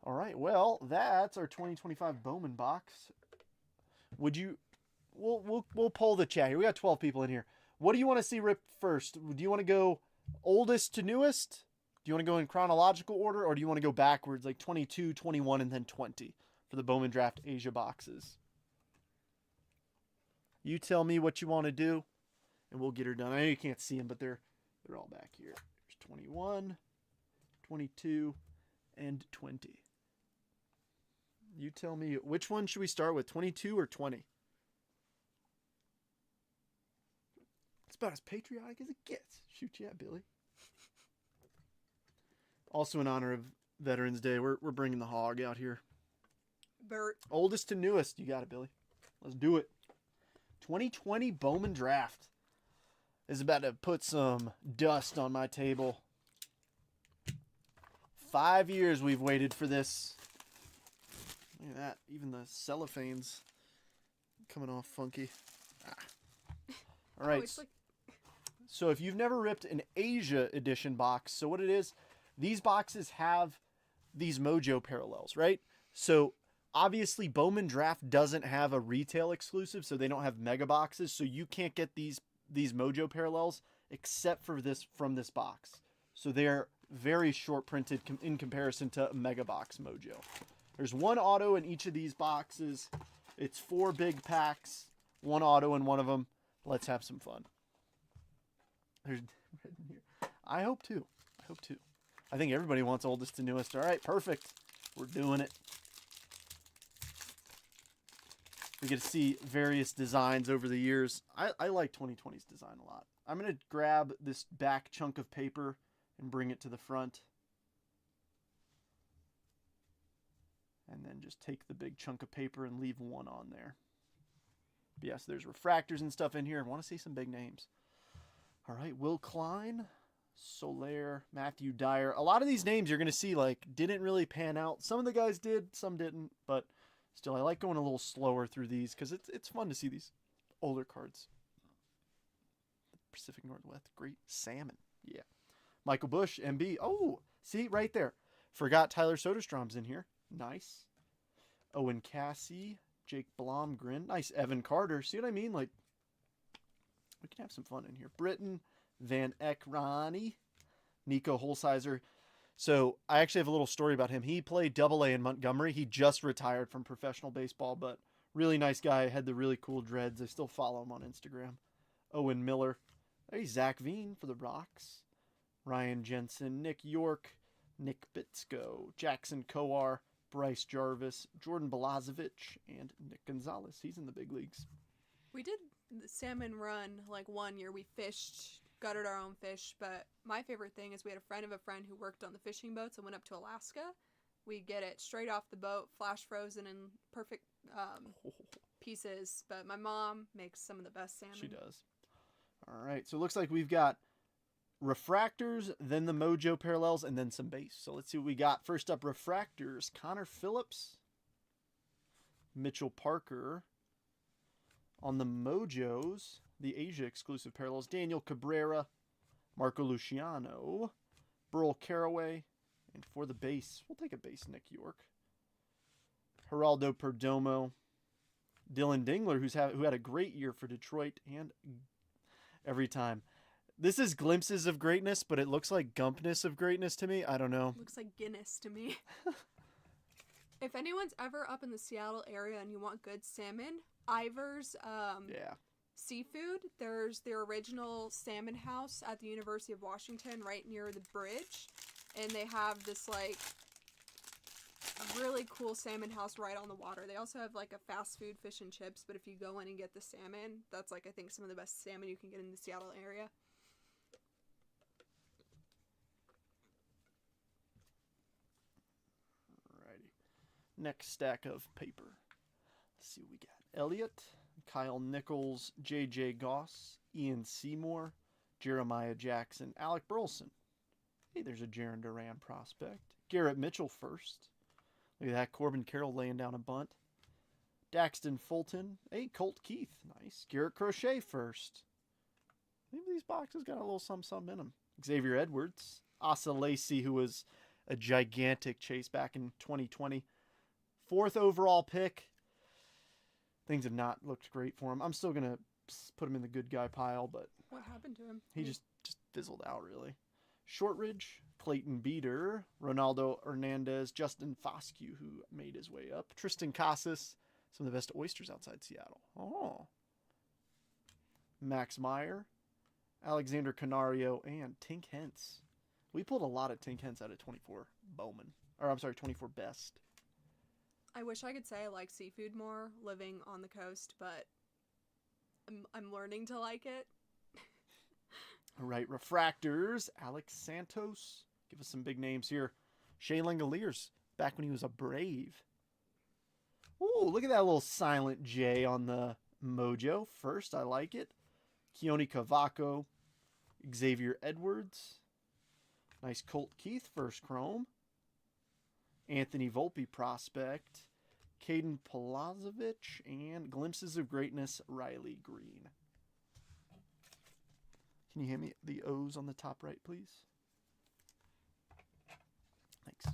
All right, well, that's our 2025 Bowman box. Would you... We'll poll the chat here. We got 12 people in here. What do you want to see ripped first? Do you want to go oldest to newest? Do you want to go in chronological order, or do you want to go backwards, like 22, 21, and then 20 for the Bowman Draft Asia boxes? You tell me what you want to do, and we'll get her done. I know you can't see them, but they're all back here. There's 21, 22, and 20. You tell me, which one should we start with, 22 or 20? It's about as patriotic as it gets. Shoot, yeah, Billy. Also in honor of Veterans Day, we're bringing the hog out here. Bert. Oldest to newest. You got it, Billy. Let's do it. 2020 Bowman Draft is about to put some dust on my table. 5 years we've waited for this. Look at that. Even the cellophane's coming off funky. All right. Oh, it's like... So if you've never ripped an Asia edition box, so what it is, these boxes have these Mojo parallels, right? So obviously Bowman Draft doesn't have a retail exclusive, so they don't have mega boxes, so you can't get these Mojo parallels except for this from this box. So they're very short printed in comparison to a mega box Mojo. There's one auto in each of these boxes. It's 4 big packs, one auto in one of them. Let's have some fun. There's red in here. I hope too. I think everybody wants oldest to newest. All right, perfect. We're doing it. We get to see various designs over the years. I like 2020's design a lot. I'm going to grab this back chunk of paper and bring it to the front. And then just take the big chunk of paper and leave one on there. But yes, there's refractors and stuff in here. I want to see some big names. All right, Will Klein, Soler, Matthew Dyer. A lot of these names you're going to see like didn't really pan out. Some of the guys did, some didn't. But still, I like going a little slower through these because it's fun to see these older cards. Pacific Northwest, great salmon. Yeah. Michael Bush, MB. Oh, see, right there. Forgot Tyler Soderstrom's in here. Nice. Owen Cassie, Jake Blomgren. Nice Evan Carter. See what I mean? Like, we can have some fun in here. Britton, Van Eck, Ronnie, Nico Holsizer. So I actually have a little story about him. He played Double A in Montgomery. He just retired from professional baseball, but really nice guy. Had the really cool dreads. I still follow him on Instagram. Owen Miller. Hey, Zach Veen for the Rocks. Ryan Jensen, Nick York, Nick Bitsko, Jackson Coar, Bryce Jarvis, Jordan Balazovic, and Nick Gonzalez. He's in the big leagues. We did the salmon run like one year. We fished, gutted our own fish, but my favorite thing is we had a friend of a friend who worked on the fishing boats and went up to Alaska. We get it straight off the boat, flash frozen in perfect pieces, but my mom makes some of the best salmon. She does. All right, so it looks like we've got refractors, then the Mojo parallels, and then some base. So let's see what we got. First up, refractors. Connor Phillips, Mitchell Parker. On the Mojos, the Asia exclusive parallels, Daniel Cabrera, Marco Luciano, Burl Caraway, and for the base, we'll take a base, Nick York. Geraldo Perdomo, Dylan Dingler, who had a great year for Detroit, and every time. This is glimpses of greatness, but it looks like gumpness of greatness to me. I don't know. Looks like Guinness to me. If anyone's ever up in the Seattle area and you want good salmon, Ivar's Seafood. There's the original salmon house at the University of Washington right near the bridge. And they have this like a really cool salmon house right on the water. They also have like a fast food fish and chips, but if you go in and get the salmon, that's like I think some of the best salmon you can get in the Seattle area. Alrighty. Next stack of paper. Let's see what we got. Elliott, Kyle Nichols, J.J. Goss, Ian Seymour, Jeremiah Jackson, Alec Burleson. Hey, there's a Jarren Duran prospect. Garrett Mitchell first. Look at that. Corbin Carroll laying down a bunt. Daxton Fulton. Hey, Colt Keith. Nice. Garrett Crochet first. Maybe these boxes got a little something in them. Xavier Edwards. Asa Lacey, who was a gigantic chase back in 2020. 4th overall pick. Things have not looked great for him. I'm still going to put him in the good guy pile, but... What happened to him? He just fizzled out, really. Shortridge, Clayton Beater, Ronaldo Hernandez, Justin Foscue, who made his way up. Tristan Casas, some of the best oysters outside Seattle. Oh. Max Meyer, Alexander Canario, and Tink Hentz. We pulled a lot of Tink Hentz out of 24 Bowman. Or, I'm sorry, 24 Best. I wish I could say I like seafood more living on the coast, but I'm learning to like it. All right, refractors. Alex Santos. Give us some big names here. Shea Langoliers, back when he was a Brave. Ooh, look at that little silent J on the Mojo. First, I like it. Keone Cavaco. Xavier Edwards. Nice Colt Keith first chrome. Anthony Volpe prospect. Caden Palazovic. And Glimpses of Greatness, Riley Green. Can you hand me the O's on the top right, please? Thanks.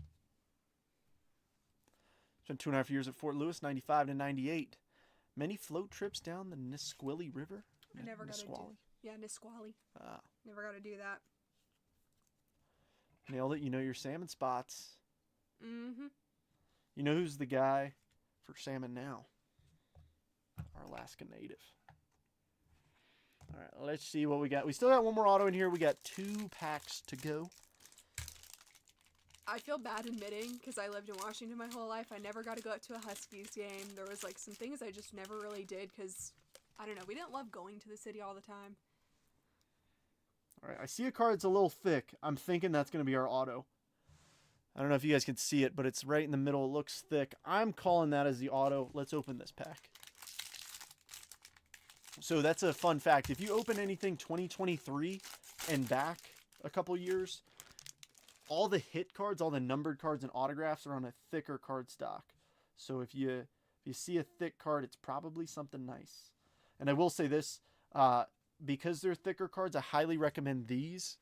Spent 2.5 years at Fort Lewis, 95 to 98. Many float trips down the Nisqually River. I never got to do. Yeah, Nisqually. Ah. Never got to do that. Nailed it. You know your salmon spots. Mm-hmm. You know who's the guy for salmon now? Our Alaska native. All right, let's see what we got. We still got one more auto in here. We got 2 packs to go. I feel bad admitting, because I lived in Washington my whole life, I never got to go out to a Huskies game. There was like some things I just never really did, because, I don't know, we didn't love going to the city all the time. All right, I see a card that's a little thick. I'm thinking that's going to be our auto. I don't know if you guys can see it, but it's right in the middle. It looks thick. I'm calling that as the auto. Let's open this pack. So that's a fun fact. If you open anything 2023 and back a couple years, all the hit cards, all the numbered cards and autographs are on a thicker card stock. So if you see a thick card, it's probably something nice. And I will say this, because they're thicker cards, I highly recommend these.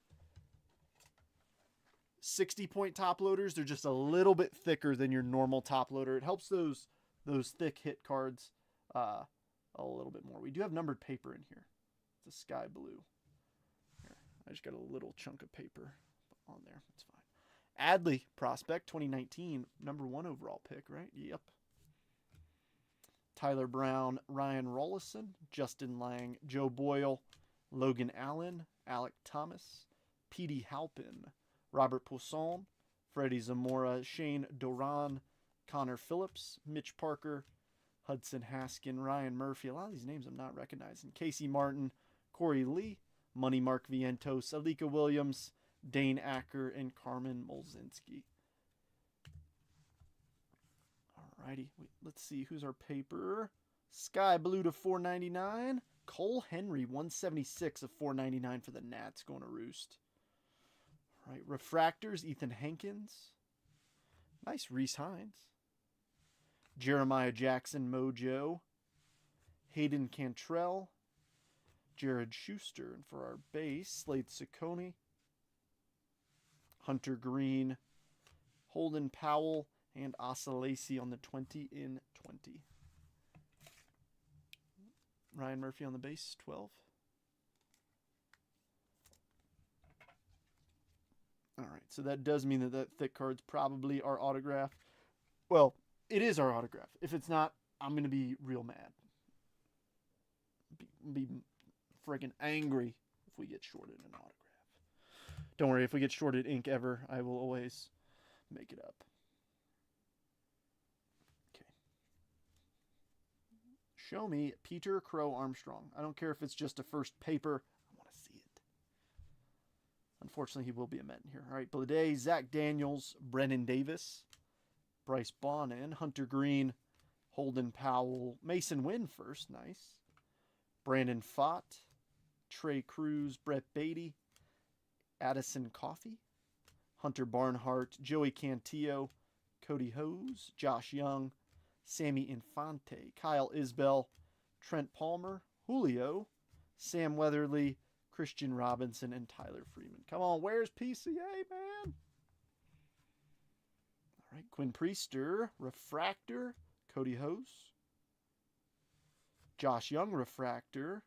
60-point top loaders, they're just a little bit thicker than your normal top loader. It helps those thick hit cards a little bit more. We do have numbered paper in here. It's a sky blue. Here, I just got a little chunk of paper on there. That's fine. Adley prospect, 2019, number 1 overall pick, right? Yep. Tyler Brown, Ryan Rollison, Justin Lang, Joe Boyle, Logan Allen, Alec Thomas, Petey Halpin, Robert Poussaint, Freddie Zamora, Shane Doran, Connor Phillips, Mitch Parker, Hudson Haskin, Ryan Murphy. A lot of these names I'm not recognizing. Casey Martin, Corey Lee, Money Mark Vientos, Alika Williams, Dane Acker, and Carmen Molzinski. Alrighty, let's see who's our paper. Sky Blue to 499. Cole Henry, 176 of 499 for the Nats, going to roost. All right, refractors, Ethan Hankins. Nice Reese Hines. Jeremiah Jackson, Mojo. Hayden Cantrell. Jared Schuster. And for our base, Slade Ciccone. Hunter Green. Holden Powell. And Asa Lacey on the 20 in 20. Ryan Murphy on the base, 12. All right, so that does mean that that thick card's probably our autograph. Well, it is our autograph. If it's not, I'm going to be real mad. Be friggin' angry if we get shorted an autograph. Don't worry, if we get shorted ink ever, I will always make it up. Show me Peter Crow Armstrong. I don't care if it's just a first paper. I want to see it. Unfortunately, he will be a Met in here. All right, Blade, Zach Daniels, Brennan Davis, Bryce Bonin, Hunter Green, Holden Powell, Mason Wynn first. Nice. Brandon Fott, Trey Cruz, Brett Beatty, Addison Coffey, Hunter Barnhart, Joey Cantillo, Cody Hose, Josh Young, Sammy Infante, Kyle Isbell, Trent Palmer, Julio, Sam Weatherly, Christian Robinson, and Tyler Freeman. Come on, where's PCA, man? All right, Quinn Priester, Refractor, Cody Hose, Josh Young, Refractor,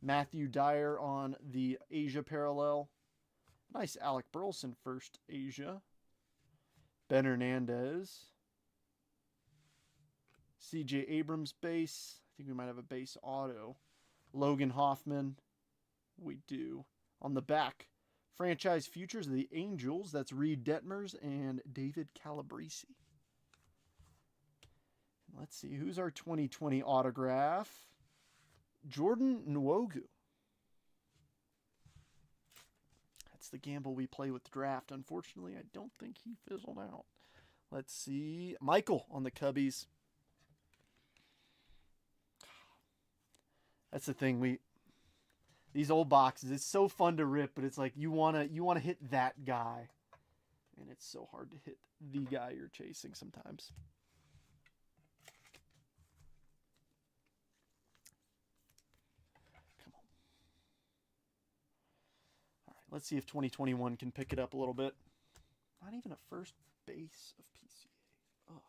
Matthew Dyer on the Asia parallel. Nice Alec Burleson first Asia. Ben Hernandez. CJ Abrams base. I think we might have a base auto. Logan Hoffman. We do. On the back, franchise futures of the Angels. That's Reed Detmers and David Calabrese. Let's see. Who's our 2020 autograph? Jordan Nwogu. That's the gamble we play with the draft. Unfortunately, I don't think he fizzled out. Let's see. Michael on the Cubbies. That's the thing. These old boxes, it's so fun to rip, but it's like you wanna hit that guy, and it's so hard to hit the guy you're chasing sometimes. Come on. All right, let's see if 2021 can pick it up a little bit. Not even a first base of PCA,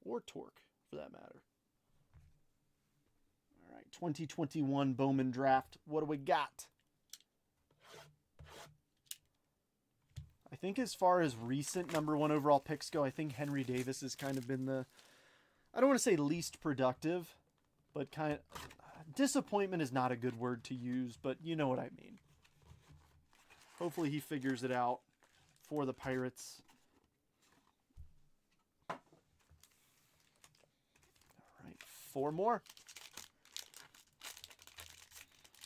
or Torque for that matter. All right, 2021 Bowman draft. What do we got? I think as far as recent number 1 overall picks go, I think Henry Davis has kind of been the, I don't want to say least productive, but kind of, disappointment is not a good word to use, but you know what I mean. Hopefully he figures it out for the Pirates. All right, 4 more.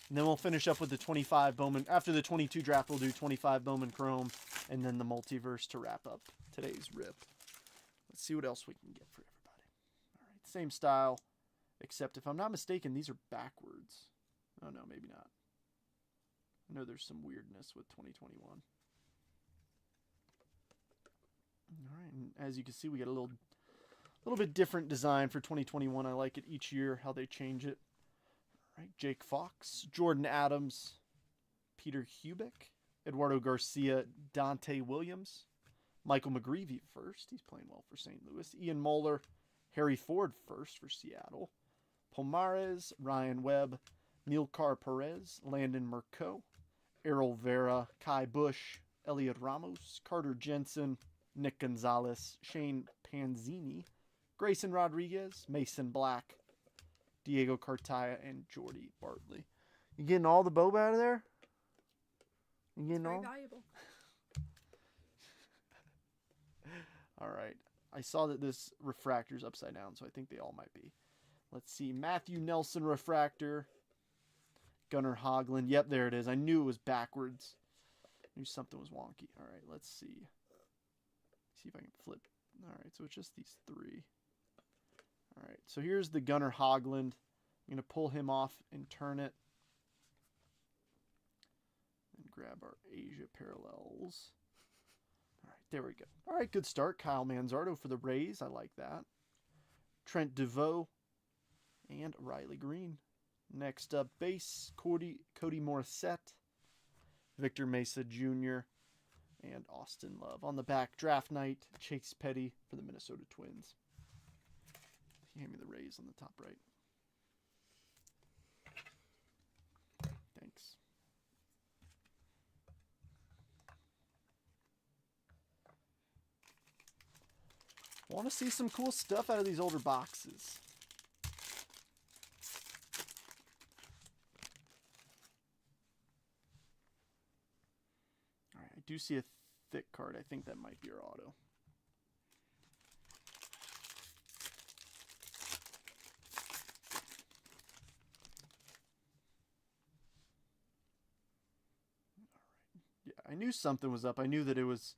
And then we'll finish up with the 25 Bowman. After the 22 draft, we'll do 25 Bowman Chrome and then the multiverse to wrap up today's rip. Let's see what else we can get for everybody. All right, same style, except if I'm not mistaken, these are backwards. Oh, no, maybe not. I know there's some weirdness with 2021. All right, and as you can see, we got a little bit different design for 2021. I like it each year, how they change it. Right, Jake Fox, Jordan Adams, Peter Hubick, Eduardo Garcia, Dante Williams, Michael McGreevy first. He's playing well for St. Louis. Ian Moeller, Harry Ford first for Seattle. Pomares, Ryan Webb, Neilcar Perez, Landon Mercot, Errol Vera, Kai Bush, Elliot Ramos, Carter Jensen, Nick Gonzalez, Shane Panzini, Grayson Rodriguez, Mason Black, Diego Cartaya, and Jordy Bartley. You getting all the Boba out of there? You getting Very all? valuable. All right. I saw that this refractor's upside down, so I think they all might be. Let's see. Matthew Nelson refractor. Gunnar Hoglund. Yep, there it is. I knew it was backwards. I knew something was wonky. All right, let's see. See if I can flip. All right, so it's just these three. All right, so here's the Gunnar Hoglund. I'm going to pull him off and turn it. And grab our Asia parallels. All right, there we go. All right, good start. Kyle Manzardo for the Rays. I like that. Trent DeVoe and Riley Green. Next up, base, Cody Morissette, Victor Mesa Jr., and Austin Love. On the back, draft night, Chase Petty for the Minnesota Twins. Hand me the Rays on the top right. Thanks. Want to see some cool stuff out of these older boxes. All right, I do see a thick card. I think that might be our auto. Yeah, I knew something was up. I knew that there was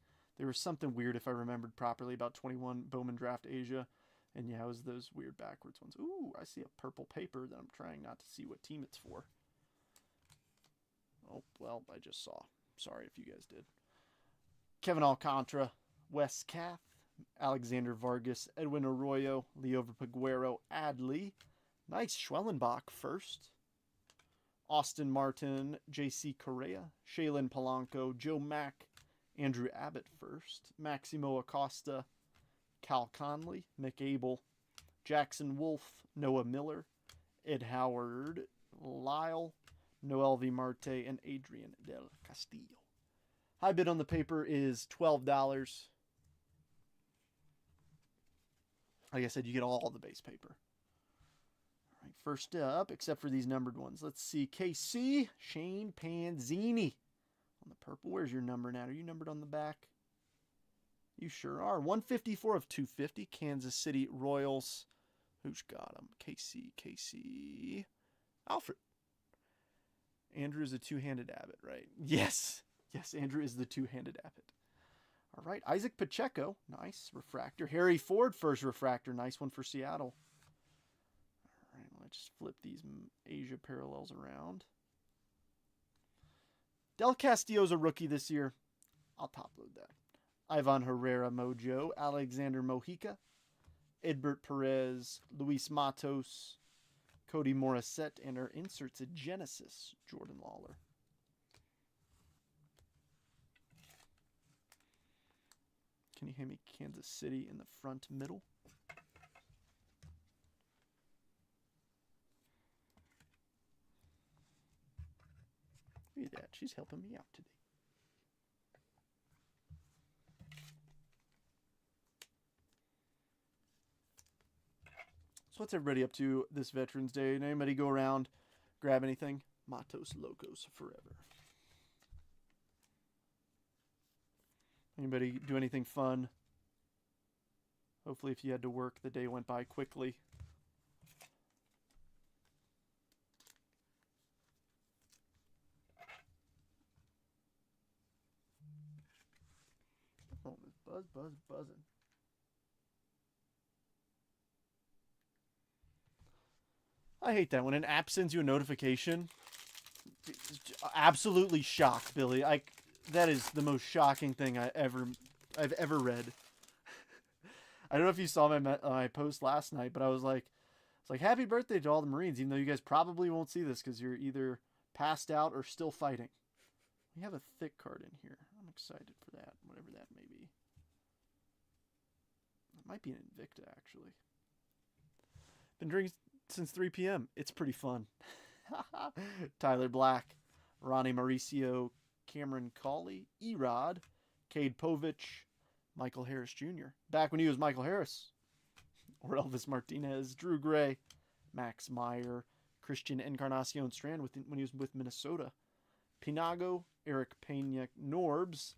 something weird, if I remembered properly, about 21 Bowman Draft Asia. And yeah, it was those weird backwards ones. Ooh, I see a purple paper that I'm trying not to see what team it's for. Oh, well, I just saw. Sorry if you guys did. Kevin Alcantara, Wes Kath, Alexander Vargas, Edwin Arroyo, Leo Peguero, Adley. Nice Schwellenbach first. Austin Martin, J.C. Correa, Shaylin Polanco, Joe Mack, Andrew Abbott first, Maximo Acosta, Cal Conley, Mick Abel, Jackson Wolf, Noah Miller, Ed Howard, Lyle, Noel V. Marte, and Adrian Del Castillo. High bid on the paper is $12. Like I said, you get all the base paper. All right, first up, except for these numbered ones, let's see. KC, Shane Panzini. On the purple, where's your number now? Are you numbered on the back? You sure are. 154 of 250. Kansas City Royals. Who's got him? KC. Alfred. Andrew is a two-handed Abbott, right? Yes. Yes, Andrew is the two-handed Abbott. All right. Isaac Pacheco. Nice. Refractor. Harry Ford, first refractor. Nice one for Seattle. All right. Let's just flip these Asia parallels around. Del Castillo's a rookie this year. I'll top load that. Ivan Herrera Mojo, Alexander Mojica, Edbert Perez, Luis Matos, Cody Morissette, and our inserts at Genesis, Jordan Lawler. Can you hand me Kansas City in the front middle? Look at that. She's helping me out today. So what's everybody up to this Veterans Day? Did anybody go around, grab anything? Matos Locos forever. Anybody do anything fun? Hopefully if you had to work, the day went by quickly. Oh, it's buzzing. I hate that when an app sends you a notification. Absolutely shocked, Billy. That is the most shocking thing I've ever read. I don't know if you saw my post last night, but I was like, it's like happy birthday to all the Marines, even though you guys probably won't see this because you're either passed out or still fighting. We have a thick card in here. I'm excited for that, whatever that may be. It might be an Invicta, actually. Been drinking since 3 p.m. It's pretty fun. Tyler Black, Ronnie Mauricio, Cameron Cawley, Erod, Cade Povich, Michael Harris Jr. Back when he was Michael Harris. Or Elvis Martinez, Drew Gray, Max Meyer, Christian Encarnacion Strand when he was with Minnesota. Pinago, Eric Pena Norbs,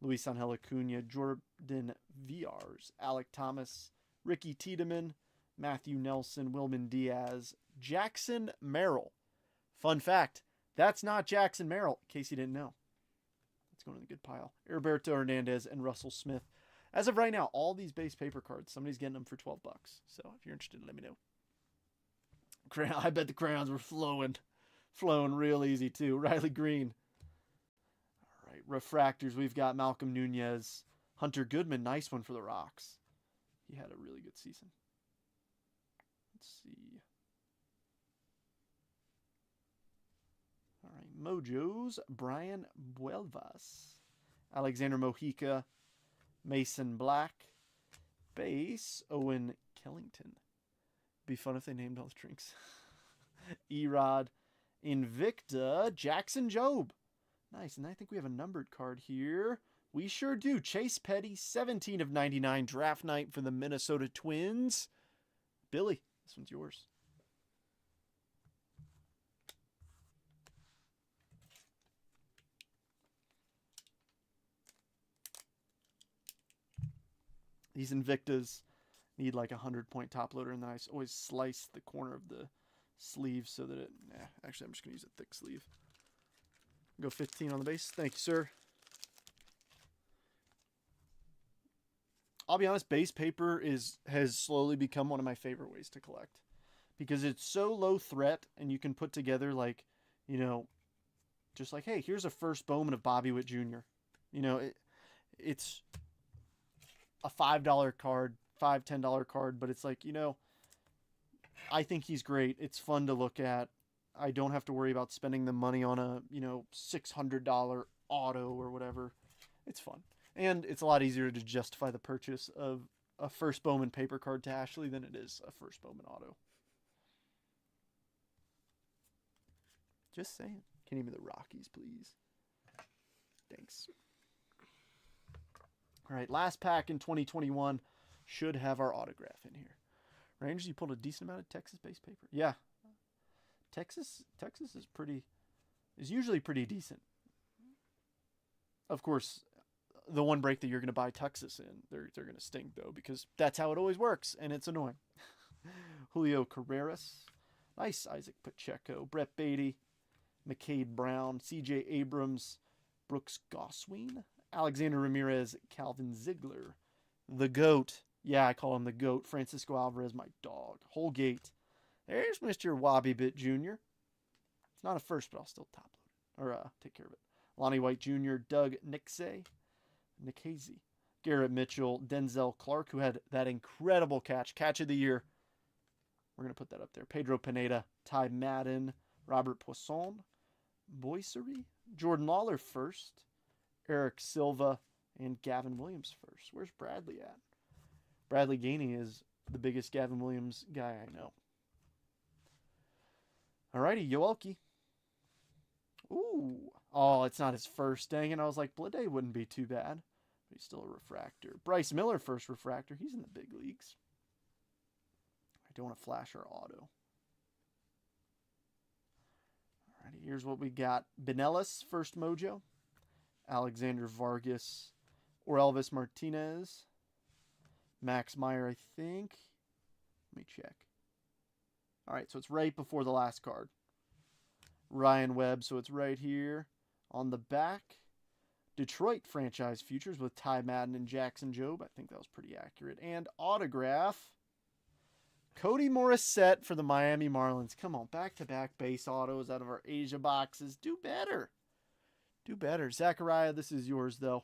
Luis Angel Acuna, Jordan Viars, Alec Thomas, Ricky Tiedemann, Matthew Nelson, Wilman Diaz, Jackson Merrill. Fun fact, that's not Jackson Merrill, in case you didn't know. Let's go in the good pile. Heriberto Hernandez and Russell Smith. As of right now, all these base paper cards, somebody's getting them for $12. So if you're interested, let me know. I bet the crayons were flowing real easy too. Riley Green. All right, refractors. We've got Malcolm Nunez, Hunter Goodman. Nice one for the Rocks. He had a really good season. Let's see. All right, Mojos. Brian Buelvas, Alexander Mojica, Mason Black, base Owen Kellington. Be fun if they named all the drinks. Erod, Invicta, Jackson Jobe. Nice, and I think we have a numbered card here. We sure do. Chase Petty, 17 of 99, draft night for the Minnesota Twins. Billy, this one's yours. These Invictas need like a 100-point top loader, and then I always slice the corner of the sleeve so that it... actually, I'm just going to use a thick sleeve. Go 15 on the base. Thank you, sir. I'll be honest, base paper has slowly become one of my favorite ways to collect. Because it's so low threat, and you can put together, like, you know, just like, hey, here's a first Bowman of Bobby Witt Jr. You know, it's a $5 card, $10 card, but it's like, you know, I think he's great. It's fun to look at. I don't have to worry about spending the money on a, you know, $600 auto or whatever. It's fun. And it's a lot easier to justify the purchase of a first Bowman paper card to Ashley than it is a first Bowman auto. Just saying. Can you give me the Rockies, please? Thanks. All right, last pack in 2021 should have our autograph in here. Rangers, you pulled a decent amount of Texas-based paper. Yeah, Texas is usually pretty decent. Of course, the one break that you're going to buy Texas in, they're going to stink though, because that's how it always works, and it's annoying. Julio Carreras, nice Isaac Pacheco, Brett Beatty, McCade Brown, C.J. Abrams, Brooks Gosween, Alexander Ramirez, Calvin Ziegler, the GOAT. Yeah, I call him the GOAT. Francisco Alvarez, my dog. Holgate. There's Mr. Wabbybit Jr. It's not a first, but I'll still top load it. Or take care of it. Lonnie White Jr., Doug Nikhazy, Garrett Mitchell, Denzel Clark, who had that incredible catch of the year. We're going to put that up there. Pedro Pineda, Ty Madden, Robert Poisson, Boisery, Jordan Lawler first, Eric Silva, and Gavin Williams first. Where's Bradley at? Bradley Gainey is the biggest Gavin Williams guy I know. Alrighty, Yoelki. Ooh. Oh, it's not his first. Dang it. I was like, Blade wouldn't be too bad. But he's still a refractor. Bryce Miller, first refractor. He's in the big leagues. I don't want to flash our auto. Alrighty, here's what we got. Benelis, first mojo. Alexander Vargas or Elvis Martinez. Max Meyer, I think. Let me check. All right, so it's right before the last card. Ryan Webb, so it's right here on the back. Detroit franchise futures with Ty Madden and Jackson Jobe. I think that was pretty accurate. And autograph. Cody Morissette for the Miami Marlins. Come on, back-to-back base autos out of our Asia boxes. Do better. Do better. Zachariah, this is yours, though.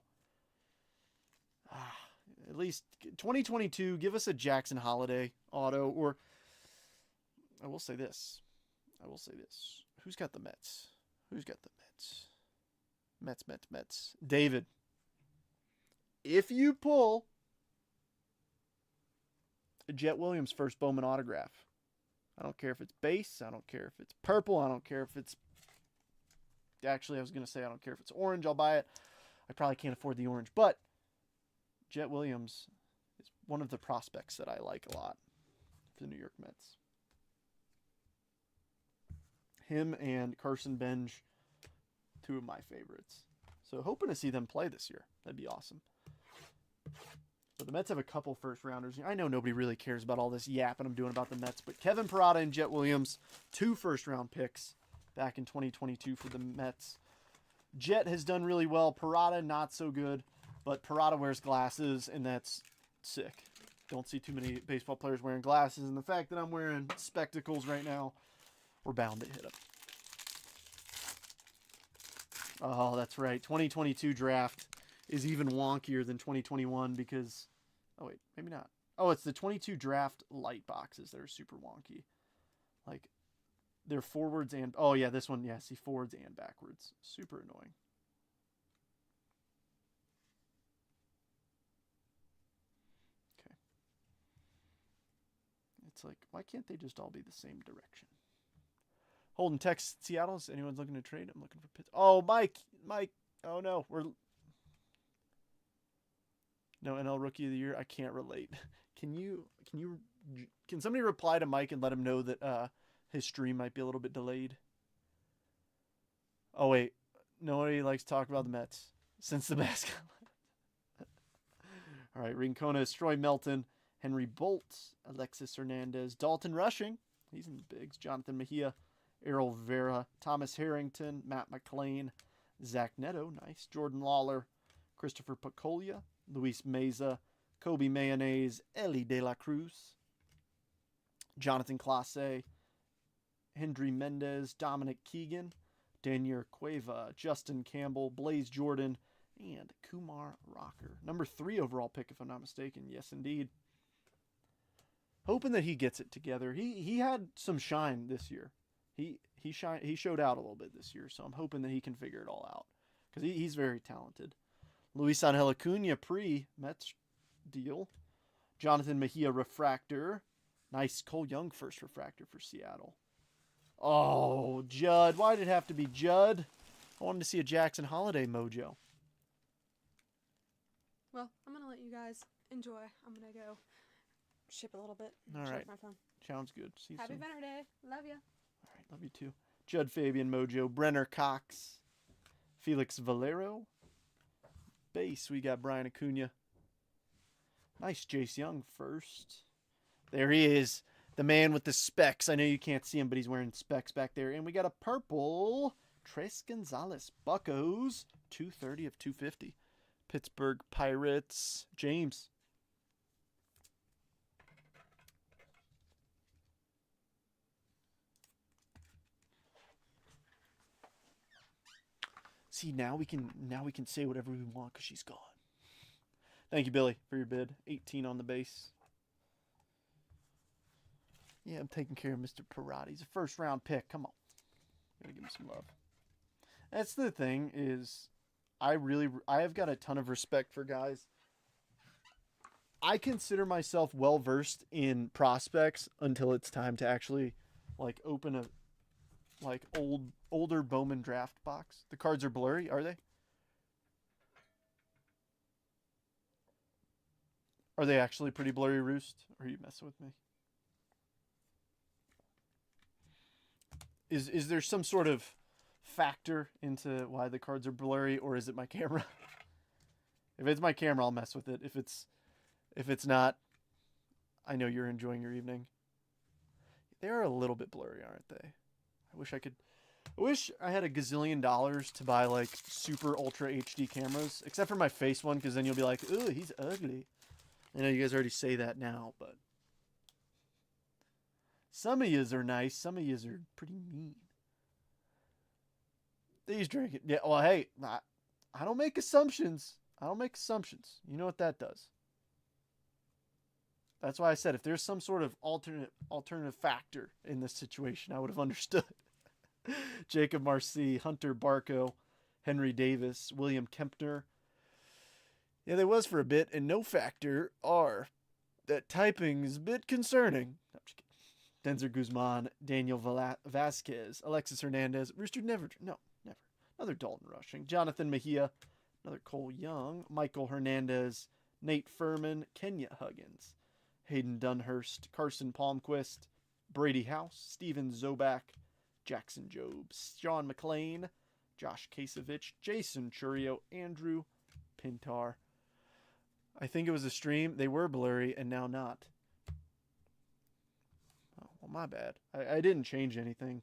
At least 2022, give us a Jackson Holiday auto. Or, I will say this. Who's got the Mets? Mets. David. If you pull a Jet Williams first Bowman autograph, I don't care if it's base, I don't care if it's purple, I don't care if it's Actually, I was going to say I don't care if it's orange. I'll buy it. I probably can't afford the orange. But Jet Williams is one of the prospects that I like a lot for the New York Mets. Him and Carson Bench, two of my favorites. So hoping to see them play this year. That'd be awesome. But the Mets have a couple first-rounders. I know nobody really cares about all this yapping I'm doing about the Mets, but Kevin Parada and Jet Williams, 2 first-round picks back in 2022 for the Mets. Jet has done really well. Parada, not so good, but Parada wears glasses, and that's sick. Don't see too many baseball players wearing glasses, and the fact that I'm wearing spectacles right now, we're bound to hit him. Oh, that's right. 2022 draft is even wonkier than 2021 because, oh wait, maybe not. Oh, it's the 22 draft light boxes that are super wonky. Like, they're forwards and, oh yeah, this one, yeah, see, forwards and backwards. Super annoying. Okay. It's like, why can't they just all be the same direction? Holden text Seattle. Is anyone looking to trade? I'm looking for Pitts. Oh, Mike. Oh no, no NL Rookie of the Year. I can't relate. Can somebody reply to Mike and let him know that his stream might be a little bit delayed? Oh wait, nobody likes to talk about the Mets since the mascot. All right, Rincona, Stroy Melton, Henry Bolt, Alexis Hernandez, Dalton Rushing. He's in the bigs. Jonathan Mejia, Errol Vera, Thomas Harrington, Matt McClain, Zach Neto, nice. Jordan Lawler, Christopher Picolia, Luis Meza, Kobe Mayonnaise, Ellie De La Cruz, Jonathan Clase, Hendry Mendez, Dominic Keegan, Daniel Cueva, Justin Campbell, Blaze Jordan, and Kumar Rocker. Number 3 overall pick, if I'm not mistaken. Yes, indeed. Hoping that he gets it together. He had some shine this year. He showed out a little bit this year, so I'm hoping that he can figure it all out because he's very talented. Luis Angel Acuna pre-Mets deal. Jonathan Mejia refractor. Nice Cole Young first refractor for Seattle. Oh, Judd. Why did it have to be Judd? I wanted to see a Jackson Holiday mojo. Well, I'm going to let you guys enjoy. I'm going to go ship a little bit. All check right. my phone. Sounds good. See you Happy soon. Venner Day. Love ya. All right. Love you too. Judd Fabian mojo. Brenner Cox. Felix Valero. Base, we got Brian Acuna. Nice Jace Young first. There he is. The man with the specs. I know you can't see him, but he's wearing specs back there. And we got a purple Tres Gonzalez. Buccos. 230 of 250. Pittsburgh Pirates. James. See, now we can say whatever we want because she's gone. Thank you, Billy, for your bid. 18 on the base. Yeah, I'm taking care of Mr. Parada. He's a first-round pick. Come on. Gotta give him some love. That's the thing is, I have got a ton of respect for guys. I consider myself well-versed in prospects until it's time to actually, like, open a, like, older Bowman draft box. The cards are blurry, are they? Are they actually pretty blurry, Roost? Or are you messing with me? Is there some sort of factor into why the cards are blurry, or is it my camera? If it's my camera, I'll mess with it. If it's not, I know you're enjoying your evening. They are a little bit blurry, aren't they? I wish I had a gazillion dollars to buy like super ultra HD cameras, except for my face one, because then you'll be like, ooh, he's ugly. I know you guys already say that now, but some of yous are nice, some of yous are pretty mean. These drinking. Yeah, well, hey, I don't make assumptions. You know what that does. That's why I said if there's some sort of alternative factor in this situation, I would have understood. Jacob Marcy, Hunter Barco, Henry Davis, William Kempner. Yeah, there was for a bit, and no factor are that typing is a bit concerning. No, I'm just kidding. Denzer Guzman, Daniel Vasquez, Alexis Hernandez, Rooster never. another Dalton Rushing, Jonathan Mejia, another Cole Young, Michael Hernandez, Nate Furman, Kenya Huggins, Hayden Dunhurst, Carson Palmquist, Brady House, Steven Zobak, Jackson Jobs, Sean McLean, Josh Kasevich, Jason Churio, Andrew Pintar. I think it was a stream. They were blurry and now not. Oh, well, my bad. I didn't change anything.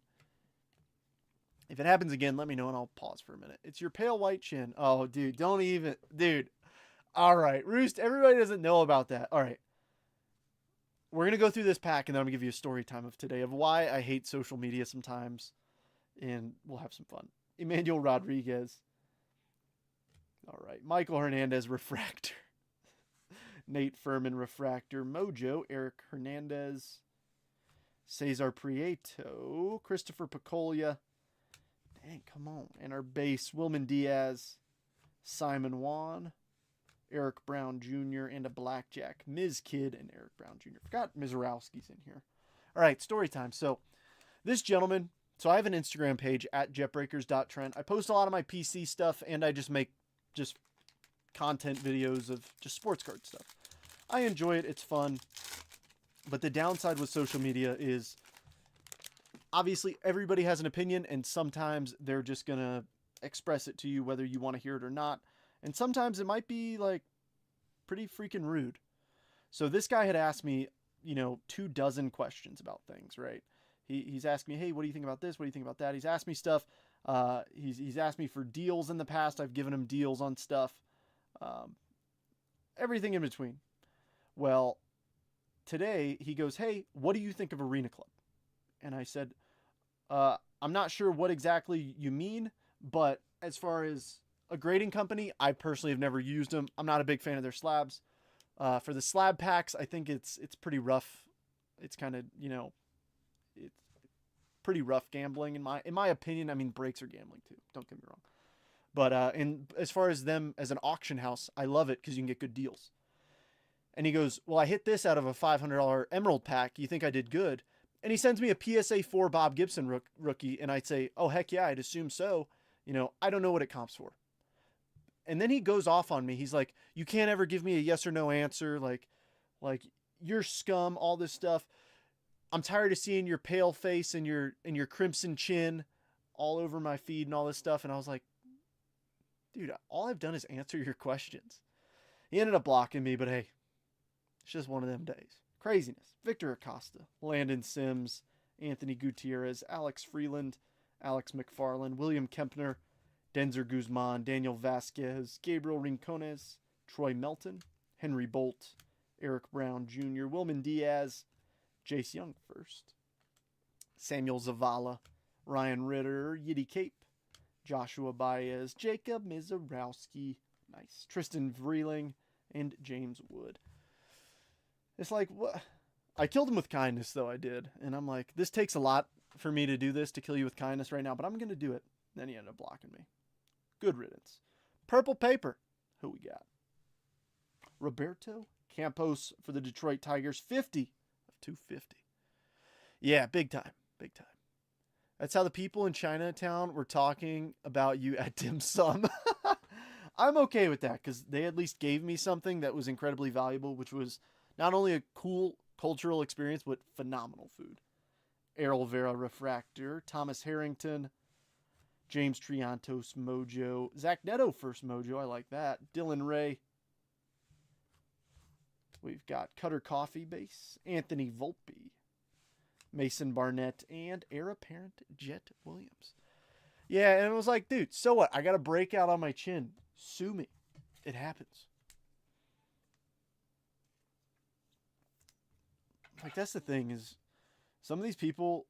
If it happens again, let me know and I'll pause for a minute. It's your pale white chin. Oh, dude, don't even. Dude. All right. Roost, everybody doesn't know about that. All right. We're going to go through this pack and then I'm going to give you a story time of today of why I hate social media sometimes. And we'll have some fun. Emmanuel Rodriguez. All right. Michael Hernandez, Refractor. Nate Furman, Refractor. Mojo, Eric Hernandez. Cesar Prieto. Christopher Picolia. Dang, come on. And our base, Wilman Diaz. Simon Juan. Eric Brown Jr. and a Blackjack. Ms. Kidd and Eric Brown Jr. Forgot Mizorowski's in here. All right, story time. So this gentleman, so I have an Instagram page at jetbreakers.trent. I post a lot of my PC stuff and I just make just content videos of just sports card stuff. I enjoy it. It's fun. But the downside with social media is obviously everybody has an opinion and sometimes they're just going to express it to you whether you want to hear it or not. And sometimes it might be like pretty freaking rude. So this guy had asked me, 24 questions about things, right? He's asked me, hey, what do you think about this? What do you think about that? He's asked me stuff. He's asked me for deals in the past. I've given him deals on stuff. Everything in between. Well, today he goes, hey, what do you think of Arena Club? And I said, I'm not sure what exactly you mean, but as far as a grading company, I personally have never used them. I'm not a big fan of their slabs. For the slab packs, I think it's pretty rough. It's kind of, it's pretty rough gambling in my opinion. I mean, breaks are gambling too. Don't get me wrong. But as far as them as an auction house, I love it because you can get good deals. And he goes, well, I hit this out of a $500 Emerald pack. You think I did good? And he sends me a PSA 4 Bob Gibson rookie, and I'd say, oh, heck yeah, I'd assume so. I don't know what it comps for. And then he goes off on me. He's like, you can't ever give me a yes or no answer. Like you're scum, all this stuff. I'm tired of seeing your pale face and your crimson chin all over my feed and all this stuff. And I was like, dude, all I've done is answer your questions. He ended up blocking me, but hey, it's just one of them days. Craziness. Victor Acosta, Landon Sims, Anthony Gutierrez, Alex Freeland, Alex McFarland, William Kempner, Denzer Guzman, Daniel Vasquez, Gabriel Rincones, Troy Melton, Henry Bolt, Eric Brown Jr., Wilman Diaz, Jace Young first, Samuel Zavala, Ryan Ritter, Yiddy Cape, Joshua Baez, Jacob Mizorowski, nice, Tristan Vreeling, and James Wood. It's like, what? I killed him with kindness, though, I did. And I'm like, this takes a lot for me to do this, to kill you with kindness right now, but I'm going to do it. Then he ended up blocking me. Good riddance. Purple paper. Who we got? Roberto Campos for the Detroit Tigers. 50 of 250. Yeah, big time. Big time. That's how the people in Chinatown were talking about you at Dim Sum. I'm okay with that because they at least gave me something that was incredibly valuable, which was not only a cool cultural experience, but phenomenal food. Errol Vera Refractor, Thomas Harrington, James Triantos Mojo, Zach Neto first Mojo, I like that. Dylan Ray. We've got Cutter Coffee Base, Anthony Volpe, Mason Barnett, and heir apparent Jet Williams. Yeah, and it was like, dude, so what? I got a breakout on my chin. Sue me. It happens. Like, that's the thing is, some of these people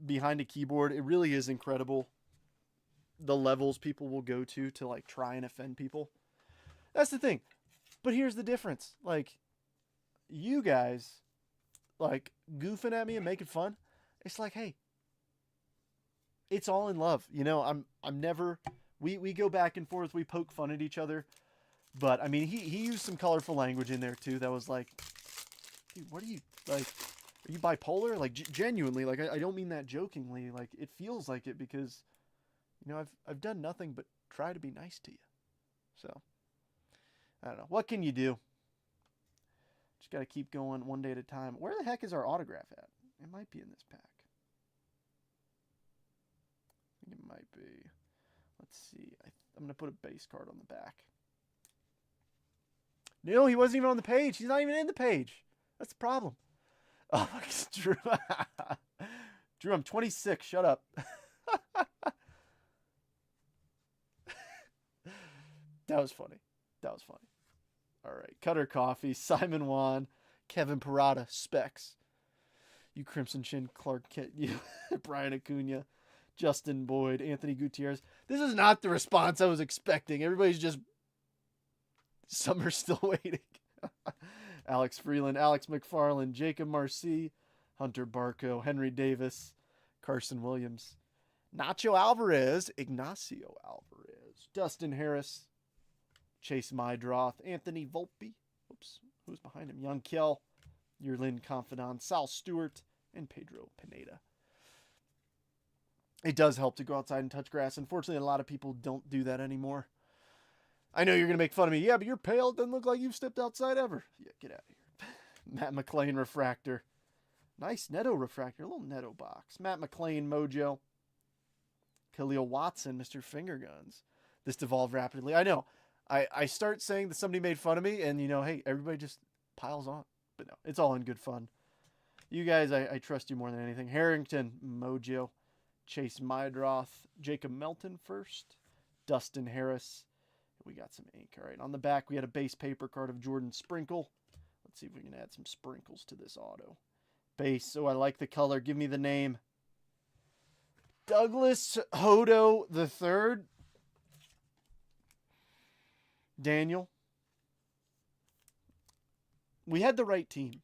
behind a keyboard, it really is incredible the levels people will go to like try and offend people. That's the thing. But here's the difference. Like, you guys, like, goofing at me and making fun, it's like, hey, it's all in love. I'm never, we go back and forth, we poke fun at each other. But, I mean, he used some colorful language in there, too. That was like, dude, what are you, like, are you bipolar? Like, genuinely, like, I don't mean that jokingly. Like, it feels like it because You know, I've done nothing but try to be nice to you. So, I don't know. What can you do? Just got to keep going one day at a time. Where the heck is our autograph at? It might be in this pack. I think it might be. Let's see. I'm going to put a base card on the back. No, he wasn't even on the page. He's not even in the page. That's the problem. Oh, Drew. Drew, I'm 26. Shut up. That was funny. That was funny. All right. Cutter Coffee, Simon Wan, Kevin Parada, Specs. You Crimson Chin, Clark Kent, you Brian Acuna, Justin Boyd, Anthony Gutierrez. This is not the response I was expecting. Everybody's just... Some are still waiting. Alex Freeland, Alex McFarland, Jacob Marcy, Hunter Barco, Henry Davis, Carson Williams, Nacho Alvarez, Ignacio Alvarez, Dustin Harris, Chase Mydroth, Anthony Volpe, oops, who's behind him? Young Kiel, Yerlin Confidant, Sal Stewart, and Pedro Pineda. It does help to go outside and touch grass. Unfortunately, a lot of people don't do that anymore. I know you're going to make fun of me. Yeah, but you're pale. It doesn't look like you've stepped outside ever. Yeah, get out of here. Matt McClain Refractor. Nice Neto Refractor. A little Neto box. Matt McClain Mojo. Khalil Watson, Mr. Finger Guns. This devolved rapidly. I know. I start saying that somebody made fun of me, and, you know, hey, everybody just piles on. But no, it's all in good fun. You guys, I trust you more than anything. Harrington Mojo. Chase Mydroth. Jacob Melton first. Dustin Harris. We got some ink. All right, on the back, we had a base paper card of Jordan Sprinkle. Let's see if we can add some sprinkles to this auto. Base. Oh, I like the color. Give me the name. Douglas Hodo III. Daniel. We had the right team.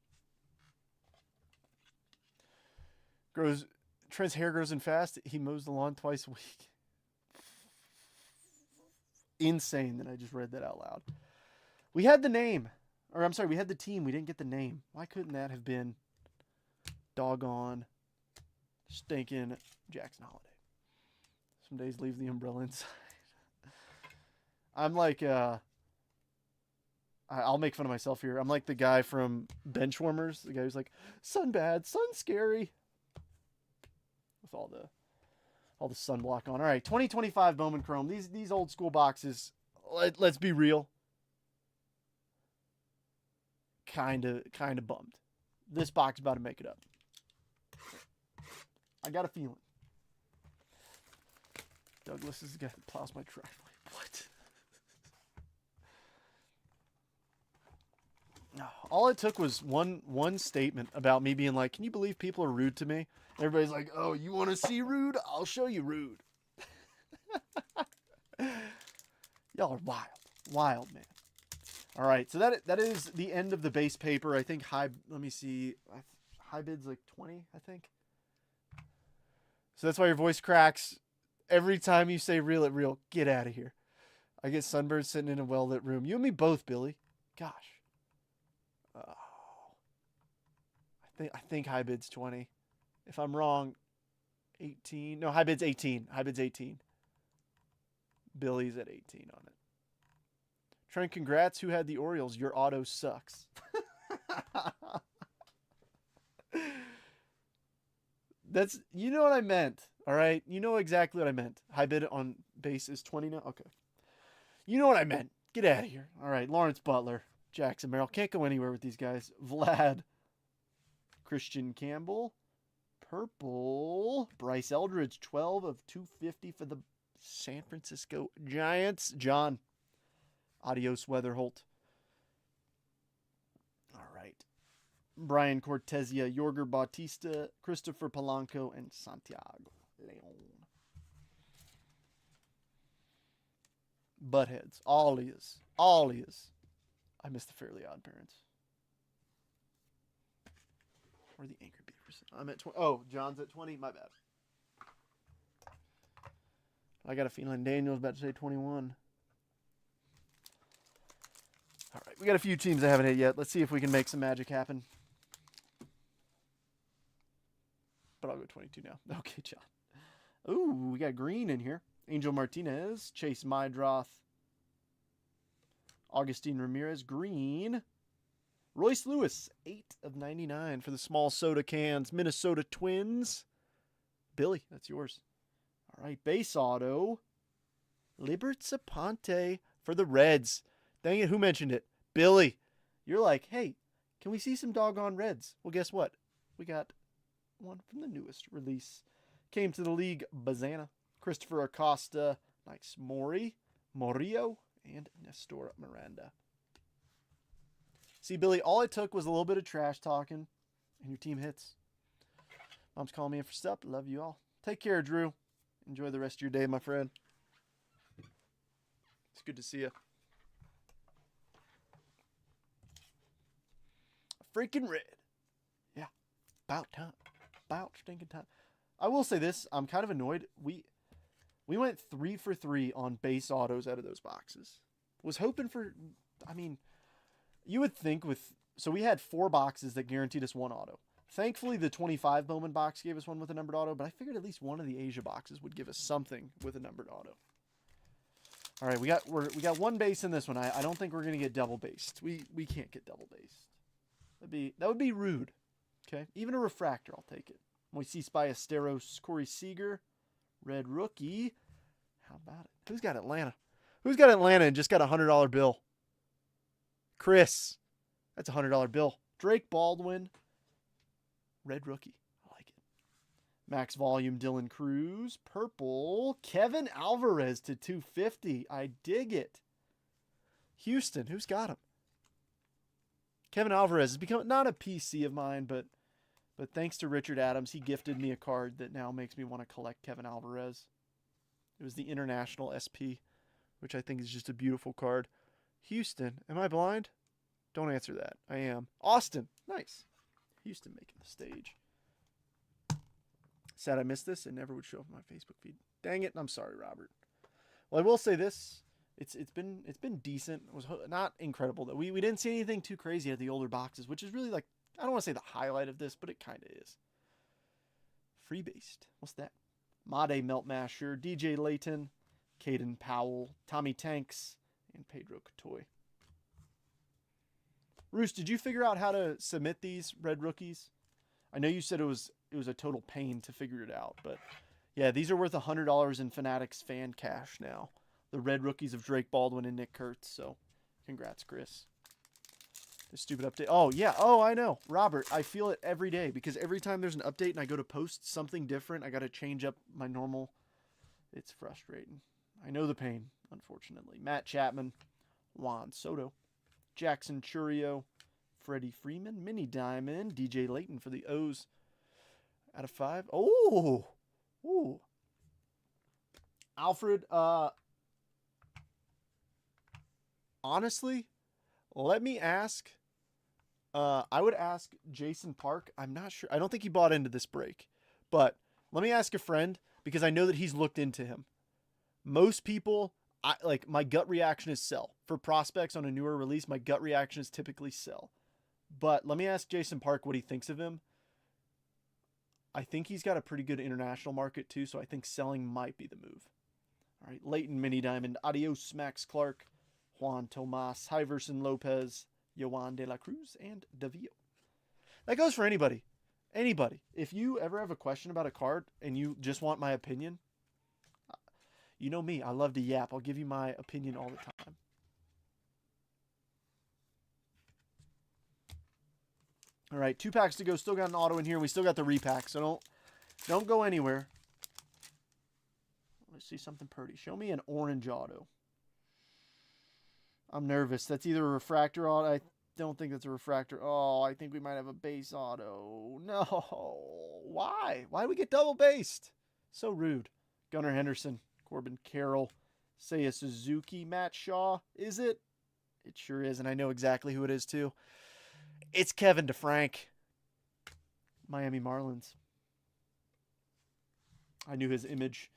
Trent's hair grows in fast. He mows the lawn twice a week. Insane that I just read that out loud. We had the name. Or I'm sorry, we had the team. We didn't get the name. Why couldn't that have been doggone stinking Jackson Holiday? Some days leave the umbrella inside. I'm like, I'll make fun of myself here. I'm like the guy from Benchwarmers. The guy who's like, sun bad, sun scary. With all the sunblock on. All right, 2025 Bowman Chrome. These old school boxes, let's be real, kind of bummed. This box is about to make it up. I got a feeling. Douglas is the guy that plows my driveway. What? All it took was one statement about me being like, can you believe people are rude to me? Everybody's like, oh, you want to see rude? I'll show you rude. Y'all are wild. Wild, man. All right, so that is the end of the base paper. I think let me see. High bid's like 20, I think. So that's why your voice cracks every time you say reel it real. Get out of here. I get sunburned sitting in a well-lit room. You and me both, Billy. Gosh. Oh. I think high bid's 20. If I'm wrong, 18. No, high bid's 18. High bid's 18. Billy's at 18 on it. Trent, congrats. Who had the Orioles? Your auto sucks. You know what I meant. All right. You know exactly what I meant. High bid on base is 20 now. Okay. You know what I meant. Get out of here. All right. Lawrence Butler, Jackson Merrill. Can't go anywhere with these guys. Vlad, Christian Campbell, purple, Bryce Eldridge, 12 of 250 for the San Francisco Giants. John, adios Weatherholt. All right. Brian Cortezia, Yorger Bautista, Christopher Polanco, and Santiago Leon. Buttheads. All is. I missed the Fairly Odd Parents. Or the Anchor Beavers. I'm at 20. Oh, John's at 20. My bad. I got a feeling Daniel's about to say 21. All right, we got a few teams I haven't hit yet. Let's see if we can make some magic happen. But I'll go 22 now. Okay, John. Ooh, we got green in here. Angel Martinez, Chase Mydroth, Augustine Ramirez, green. Royce Lewis, 8/99 for the small soda cans. Minnesota Twins. Billy, that's yours. All right, base auto. Libert Saponte for the Reds. Dang it, who mentioned it? Billy. You're like, hey, can we see some doggone Reds? Well, guess what? We got one from the newest release. Came to the league, Bazana, Christopher Acosta, nice Morio, and Nestor Miranda. See, Billy, all it took was a little bit of trash talking, and your team hits. Mom's calling me in for stuff. Love you all. Take care, Drew. Enjoy the rest of your day, my friend. It's good to see you. Freaking red. Yeah. About time. About stinking time. I will say this. I'm kind of annoyed. We went 3 for 3 on base autos out of those boxes. Was hoping for... I mean, you would think with... So we had 4 boxes that guaranteed us 1 auto. Thankfully, the 25 Bowman box gave us one with a numbered auto, but I figured at least one of the Asia boxes would give us something with a numbered auto. All right, we got 1 base in this one. I don't think we're gonna get double based. We can't get double based. That would be rude. Okay, even a refractor, I'll take it. Moises Ballesteros, Corey Seager, red rookie. How about it? Who's got Atlanta? Who's got Atlanta and just got a $100 bill? Chris, that's a $100 bill. Drake Baldwin, red rookie. I like it. Max volume, Dylan Cruz, purple. Kevin Alvarez to 250. I dig it. Houston, who's got him? Kevin Alvarez has become not a PC of mine, but thanks to Richard Adams, he gifted me a card that now makes me want to collect Kevin Alvarez. It was the International SP, which I think is just a beautiful card. Houston, am I blind? Don't answer that. I am. Austin, nice. Houston making the stage. Sad I missed this. It never would show up on my Facebook feed. Dang it. I'm sorry, Robert. Well, I will say this. It's been decent. It was not incredible though. We didn't see anything too crazy out of the older boxes, which is really like, I don't want to say the highlight of this, but it kind of is. Free-based. What's that? Made Meltmasher, DJ Layton, Caden Powell, Tommy Tanks, and Pedro Catoy. Roos, did you figure out how to submit these red rookies? I know you said it was a total pain to figure it out, but yeah, these are worth $100 in Fanatics fan cash now. The red rookies of Drake Baldwin and Nick Kurtz. So, congrats, Chris. The stupid update. Oh, yeah. Oh, I know. Robert, I feel it every day because every time there's an update and I go to post something different, I got to change up my normal. It's frustrating. I know the pain, unfortunately. Matt Chapman, Juan Soto, Jackson Churio, Freddie Freeman, Mini Diamond, DJ Layton for the O's out of 5. Oh, ooh. Alfred, honestly, let me ask. I would ask Jason Park. I'm not sure. I don't think he bought into this break. But let me ask a friend because I know that he's looked into him. Most people, my gut reaction is sell. For prospects on a newer release, my gut reaction is typically sell. But let me ask Jason Park what he thinks of him. I think he's got a pretty good international market too, so I think selling might be the move. All right, Leighton Mini Diamond, Adios Max Clark, Juan Tomas, Hyverson Lopez, Yohan De La Cruz, and Davio. That goes for anybody. Anybody. If you ever have a question about a card and you just want my opinion, you know me. I love to yap. I'll give you my opinion all the time. All right, 2 packs to go. Still got an auto in here. We still got the repack, so don't go anywhere. Let's see something pretty. Show me an orange auto. I'm nervous. That's either a refractor auto. I don't think that's a refractor. Oh, I think we might have a base auto. No. Why? Why do we get double based? So rude. Gunnar Henderson, Corbin Carroll, Seiya Suzuki, Matt Shaw. Is it? It sure is, and I know exactly who it is too. It's Kevin DeFrank. Miami Marlins. I knew his image.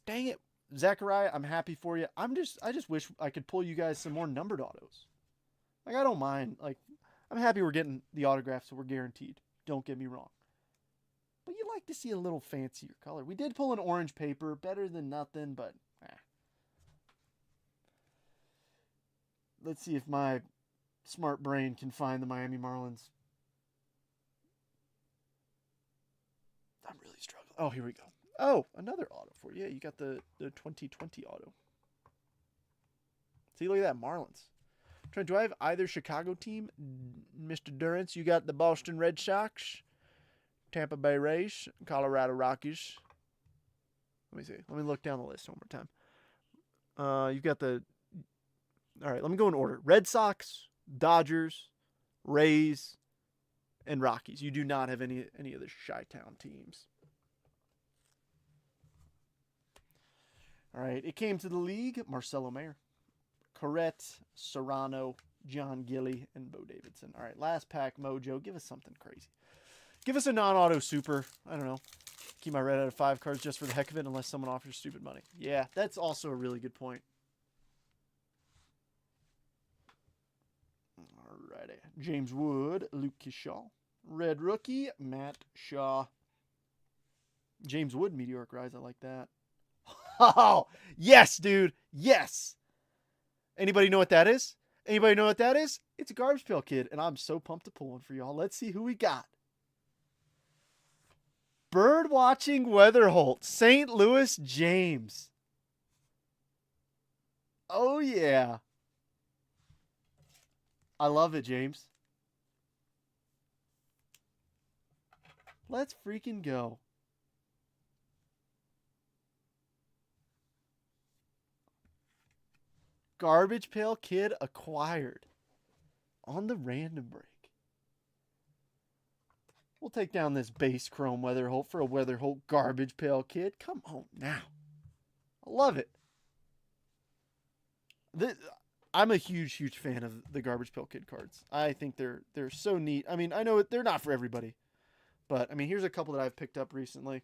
Dang it. Zachariah, I'm happy for you. I just wish I could pull you guys some more numbered autos. Like, I don't mind. Like, I'm happy we're getting the autographs, so we're guaranteed. Don't get me wrong. But you like to see a little fancier color. We did pull an orange paper. Better than nothing, but let's see if my smart brain can find the Miami Marlins. I'm really struggling. Oh, here we go. Oh, another auto for you. Yeah, you got the 2020 auto. See, look at that, Marlins. Trent, do I have either Chicago team? Mr. Durrance, you got the Boston Red Sox, Tampa Bay Rays, Colorado Rockies. Let me see. Let me look down the list one more time. You've got the... All right, let me go in order. Red Sox, Dodgers, Rays, and Rockies. You do not have any of the Chi-Town teams. All right, it came to the league. Marcelo Mayer, Corrette, Serrano, John Gilly, and Bo Davidson. All right, last pack, Mojo. Give us something crazy. Give us a non-auto super. I don't know. Keep my red out of 5 cards just for the heck of it unless someone offers stupid money. Yeah, that's also a really good point. Alrighty. James Wood, Luke Kershaw. Red rookie, Matt Shaw. James Wood, Meteoric Rise. I like that. Oh, yes, dude. Yes. Anybody know what that is? Anybody know what that is? It's a Garbage Pail Kid, and I'm so pumped to pull one for y'all. Let's see who we got. Bird Watching Weatherholt, St. Louis James. Oh, yeah. I love it, James. Let's freaking go. Garbage Pail Kid acquired on the random break. We'll take down this base chrome Weatherholt for a Weatherholt Garbage Pail Kid. Come on now. I love it. I'm a huge fan of the Garbage Pail Kid cards. I think they're so neat. I mean, I know they're not for everybody. But, I mean, here's a couple that I've picked up recently.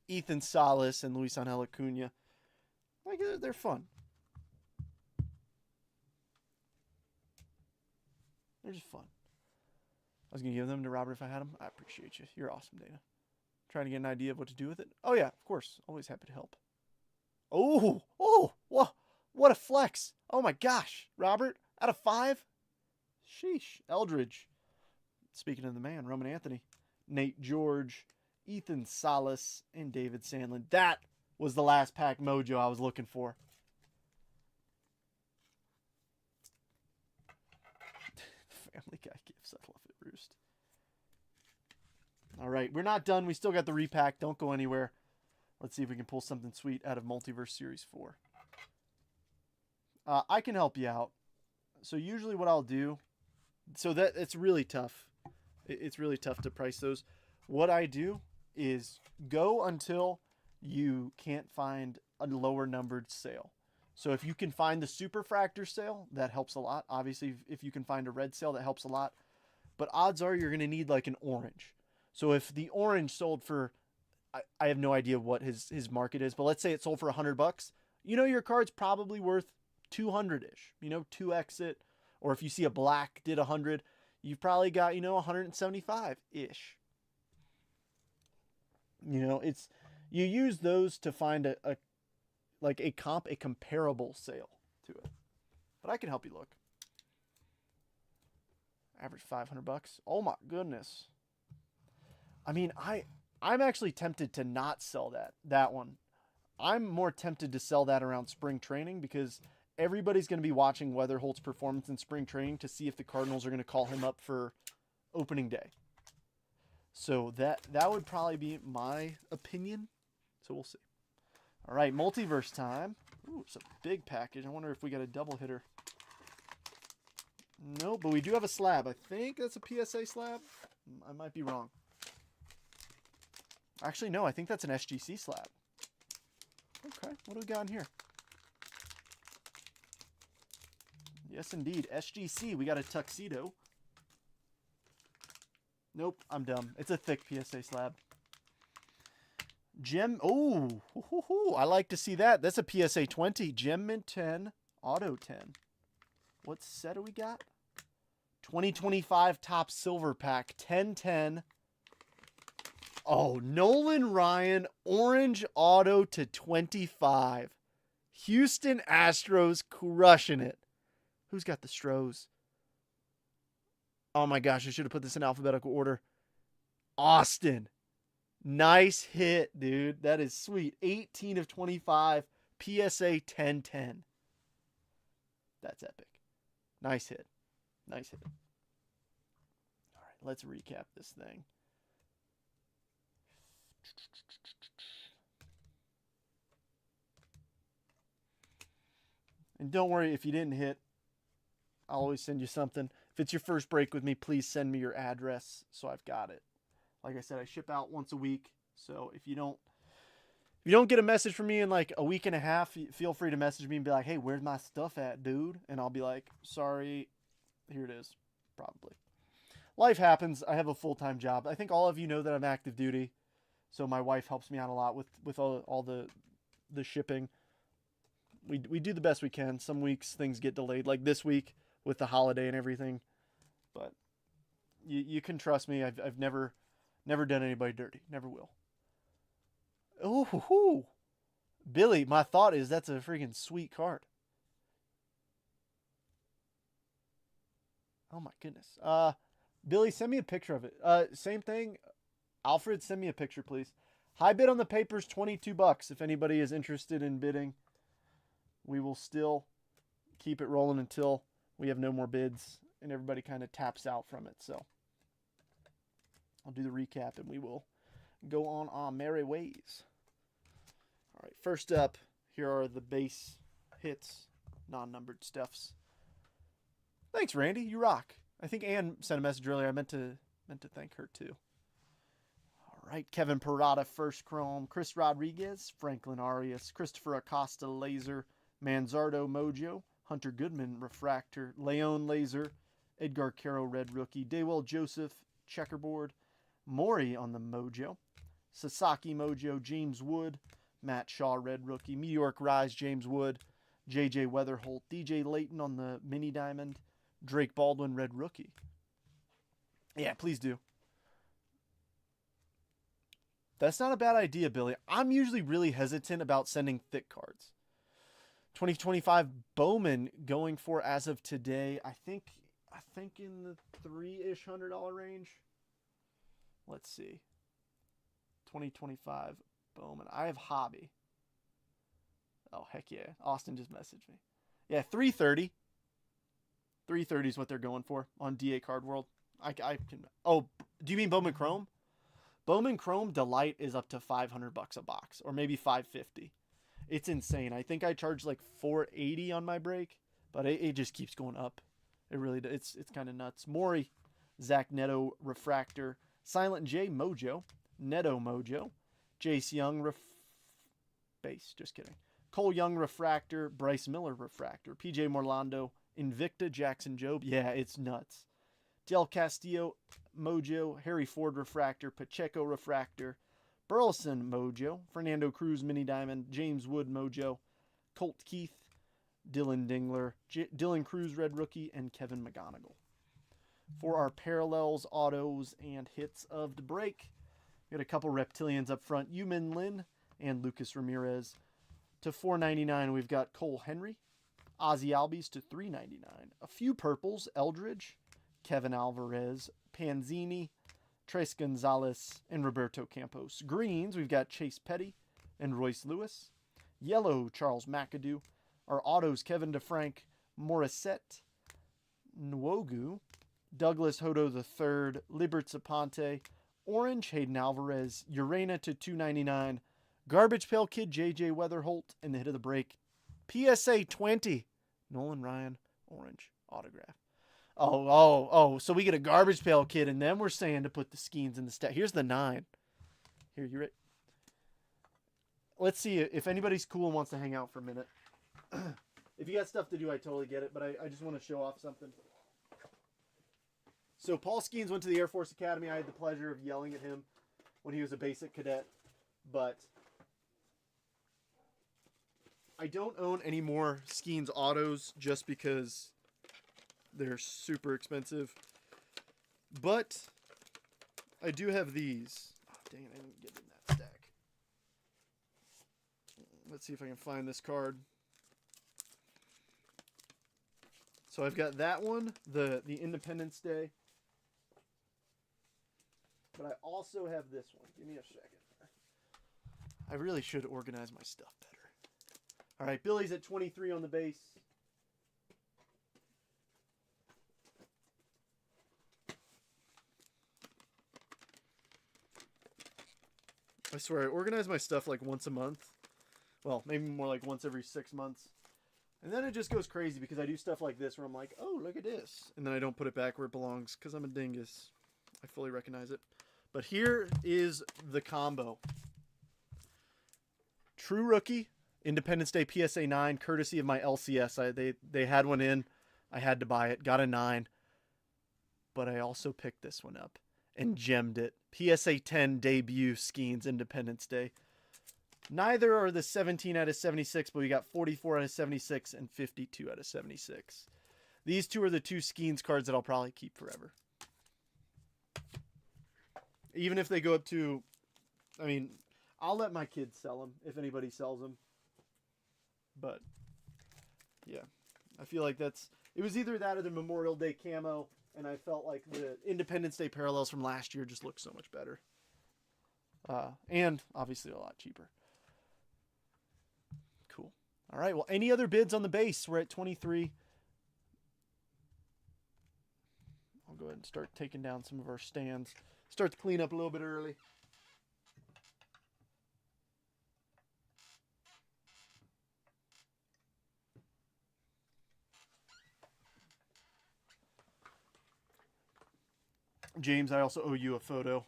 Ethan Salas and Luis Angel Acuna. Like, they're fun. They're just fun. I was going to give them to Robert if I had them. I appreciate you. You're awesome, Dana. Trying to get an idea of what to do with it. Oh, yeah, of course. Always happy to help. Oh, what a flex. Oh, my gosh. Robert, out of 5? Sheesh. Eldridge. Speaking of the man, Roman Anthony. Nate George, Ethan Salas, and David Sandlin. That was the last pack mojo I was looking for. Family Guy gifts. I love it, Roost. All right, we're not done. We still got the repack. Don't go anywhere. Let's see if we can pull something sweet out of Multiverse Series 4. I can help you out. So usually what I'll do, so that it's really tough. It's really tough to price those. What I do is go until you can't find a lower numbered sale. So if you can find the Superfractor sale, that helps a lot. Obviously, if you can find a red sale, that helps a lot. But odds are you're going to need like an orange. So if the orange sold for, I have no idea what his market is, but let's say it sold for $100. You know your card's probably worth 200-ish. 2x it. Or if you see a black did 100, you've probably got, 175-ish. It's, you use those to find a comparable sale to it. But I can help you look. Average $500. Oh my goodness. I mean, I'm actually tempted to not sell that one. I'm more tempted to sell that around spring training because everybody's going to be watching Weatherholt's performance in spring training to see if the Cardinals are going to call him up for opening day. So that would probably be my opinion. So we'll see. All right, multiverse time. Ooh, it's a big package. I wonder if we got a double hitter. No, but we do have a slab. I think that's a PSA slab. I might be wrong. Actually, no, I think that's an SGC slab. Okay, what do we got in here? Yes, indeed. SGC, we got a tuxedo. Nope, I'm dumb. It's a thick PSA slab. Gem, oh, I like to see that. That's a PSA 20. Gem Mint 10, Auto 10. What set do we got? 2025 Top Silver Pack, 1010. Oh, Nolan Ryan, orange auto to 25. Houston Astros crushing it. Who's got the Stros? Oh my gosh, I should have put this in alphabetical order. Austin. Nice hit, dude. That is sweet. 18 of 25. PSA 1010. That's epic. Nice hit. Nice hit. All right, let's recap this thing. And don't worry if you didn't hit. I'll always send you something. If it's your first break with me, please send me your address so I've got it. Like I said, I ship out once a week. So if you don't get a message from me in like a week and a half, feel free to message me and be like, "Hey, where's my stuff at, dude?" And I'll be like, "Sorry, here it is." Probably. Life happens. I have a full-time job. I think all of you know that I'm active duty. So my wife helps me out a lot with all the shipping. We do the best we can. Some weeks things get delayed, like this week with the holiday and everything. But you can trust me. I've never done anybody dirty. Never will. Oh, Billy, my thought is that's a freaking sweet card. Oh my goodness. Billy, send me a picture of it. Same thing. Alfred, send me a picture, please. High bid on the papers, $22. If anybody is interested in bidding, we will still keep it rolling until we have no more bids and everybody kind of taps out from it. So I'll do the recap and we will go on our merry ways. All right, first up, here are the base hits, non-numbered stuffs. Thanks, Randy. You rock. I think Ann sent a message earlier. I meant to thank her too. All right, Kevin Parada, first chrome. Chris Rodriguez, Franklin Arias, Christopher Acosta, laser. Manzardo, mojo. Hunter Goodman, refractor. Leon, laser. Edgar Caro, red rookie. Daywell Joseph, checkerboard. Mori on the mojo. Sasaki, mojo. James Wood. Matt Shaw, red rookie. Meteoric Rise, James Wood. JJ Weatherholt. DJ Layton on the mini diamond. Drake Baldwin, red rookie. Yeah, please do. That's not a bad idea, Billy. I'm usually really hesitant about sending thick cards. 2025 Bowman going for, as of today, I think in the $3-ish $100 range. Let's see. 2025 Bowman. I have hobby. Oh, heck yeah. Austin just messaged me. Yeah, $330. $330 is what they're going for on DA Card World. I can. Oh, do you mean Bowman Chrome? Bowman Chrome Delight is up to $500 a box, or maybe $550. It's insane. I think I charged like $480 on my break, but it just keeps going up. It really does. It's kind of nuts. Maury, Zach Neto refractor, Silent J Mojo, Neto Mojo, Jace Young base. Just kidding. Cole Young refractor, Bryce Miller refractor, PJ Morlando, Invicta Jackson Jobe. Yeah, it's nuts. Del Castillo mojo, Harry Ford refractor, Pacheco refractor, Burleson mojo, Fernando Cruz mini diamond, James Wood mojo, Colt Keith, Dylan Dingler, Dylan Cruz red rookie, and Kevin McGonigal. For our parallels, autos, and hits of the break, we got a couple reptilians up front, Yumin Lin and Lucas Ramirez. To $4.99, we've got Cole Henry, Ozzy Albies to $3.99. A few purples, Eldridge, Kevin Alvarez, Panzini, Tres Gonzalez, and Roberto Campos. Greens, we've got Chase Petty and Royce Lewis. Yellow, Charles McAdoo. Our autos, Kevin DeFrank, Morissette, Nwogu, Douglas Hodo III, Libert Zaponte. Orange, Hayden Alvarez, Urena to $2.99. Garbage Pail Kid, JJ Weatherholt, and the hit of the break, PSA 20, Nolan Ryan, orange autograph. Oh, so we get a Garbage Pail Kid, and then we're saying to put the Skeens in the stat. Here's the 9. Here, you're it. Let's see if anybody's cool and wants to hang out for a minute. If you got stuff to do, I totally get it, but I just want to show off something. So Paul Skeens went to the Air Force Academy. I had the pleasure of yelling at him when he was a basic cadet, but I don't own any more Skeens autos just because they're super expensive. But I do have these. Dang it, I didn't get in that stack. Let's see if I can find this card. So I've got that one, the Independence Day. But I also have this one. Give me a second. I really should organize my stuff better. All right, Billy's at 23 on the base. I swear, I organize my stuff like once a month. Well, maybe more like once every 6 months. And then it just goes crazy because I do stuff like this where I'm like, oh, look at this. And then I don't put it back where it belongs because I'm a dingus. I fully recognize it. But here is the combo. True Rookie, Independence Day PSA 9, courtesy of my LCS. They had one in. I had to buy it. Got a 9. But I also picked this one up and gemmed it. PSA 10 debut Skeens Independence Day. Neither are the 17 out of 76, but we got 44 out of 76 and 52 out of 76. These two are the two Skeens cards that I'll probably keep forever. Even if they go up to, I mean, I'll let my kids sell them if anybody sells them. But, yeah, I feel like it was either that or the Memorial Day camo, and I felt like the Independence Day parallels from last year just looked so much better. And obviously a lot cheaper. Cool. All right, well, any other bids on the base? We're at 23. I'll go ahead and start taking down some of our stands. Start to clean up a little bit early. James, I also owe you a photo.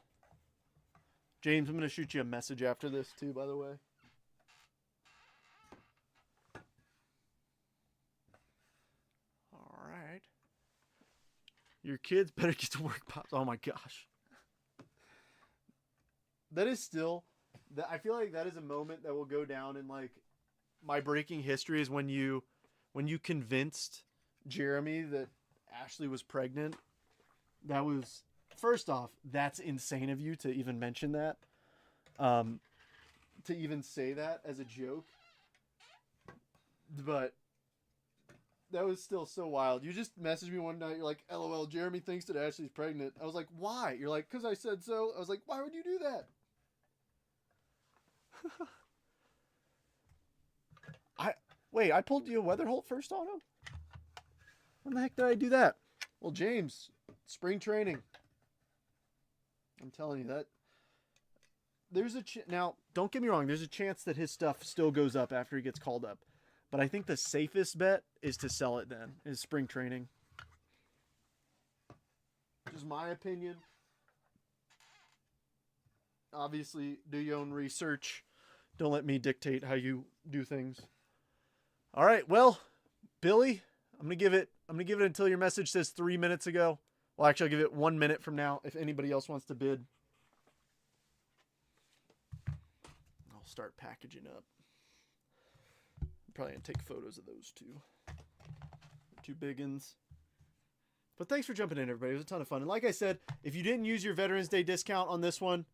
James, I'm going to shoot you a message after this too, by the way. All right. Your kids better get to work, Pops. Oh my gosh. That is still, I feel like that is a moment that will go down in like my breaking history is when you convinced Jeremy that Ashley was pregnant. That was, first off, that's insane of you to even mention that. To even say that as a joke. But that was still so wild. You just messaged me one night. You're like, LOL, Jeremy thinks that Ashley's pregnant. I was like, why? You're like, because I said so. I was like, why would you do that? I pulled you a Weatherholt first auto? When the heck did I do that? Well, James, spring training. I'm telling you that. There's now, don't get me wrong. There's a chance that his stuff still goes up after he gets called up. But I think the safest bet is to sell it then, is spring training. Just my opinion. Obviously, do your own research. Don't let me dictate how you do things. All right, well, Billy, I'm gonna give it until your message says 3 minutes ago. Well, actually, I'll give it 1 minute from now if anybody else wants to bid. I'll start packaging up. I'm probably gonna take photos of those two big uns. But thanks for jumping in, everybody. It was a ton of fun. And like I said, if you didn't use your Veterans Day discount on this one,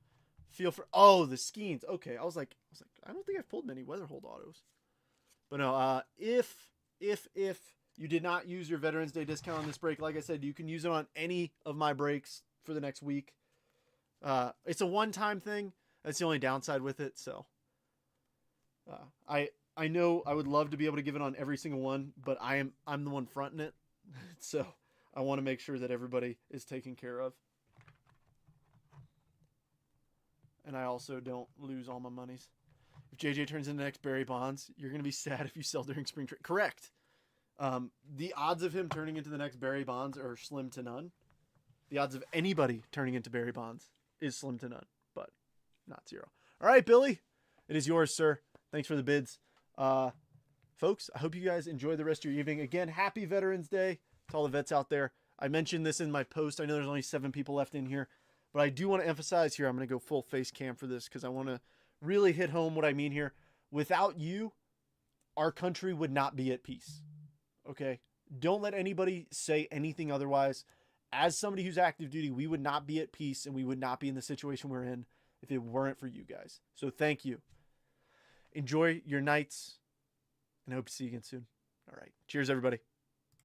feel free. Oh, the Skeens. Okay, I was like, I don't think I've pulled many Weatherhold autos. But no, if you did not use your Veterans Day discount on this break, like I said, you can use it on any of my breaks for the next week. It's a one-time thing. That's the only downside with it. So, I know I would love to be able to give it on every single one, but I'm the one fronting it. So I want to make sure that everybody is taken care of. And I also don't lose all my monies. If JJ turns into the next Barry Bonds, you're going to be sad if you sell during spring training. Correct. The odds of him turning into the next Barry Bonds are slim to none. The odds of anybody turning into Barry Bonds is slim to none, but not zero. All right, Billy, it is yours, sir. Thanks for the bids. Folks, I hope you guys enjoy the rest of your evening. Again, happy Veterans Day to all the vets out there. I mentioned this in my post. I know there's only 7 people left in here, but I do want to emphasize here, I'm going to go full face cam for this because I want to really hit home what I mean here. Without you, our country would not be at peace. Okay? Don't let anybody say anything otherwise. As somebody who's active duty, we would not be at peace and we would not be in the situation we're in if it weren't for you guys. So thank you. Enjoy your nights, and I hope to see you again soon. All right. Cheers, everybody.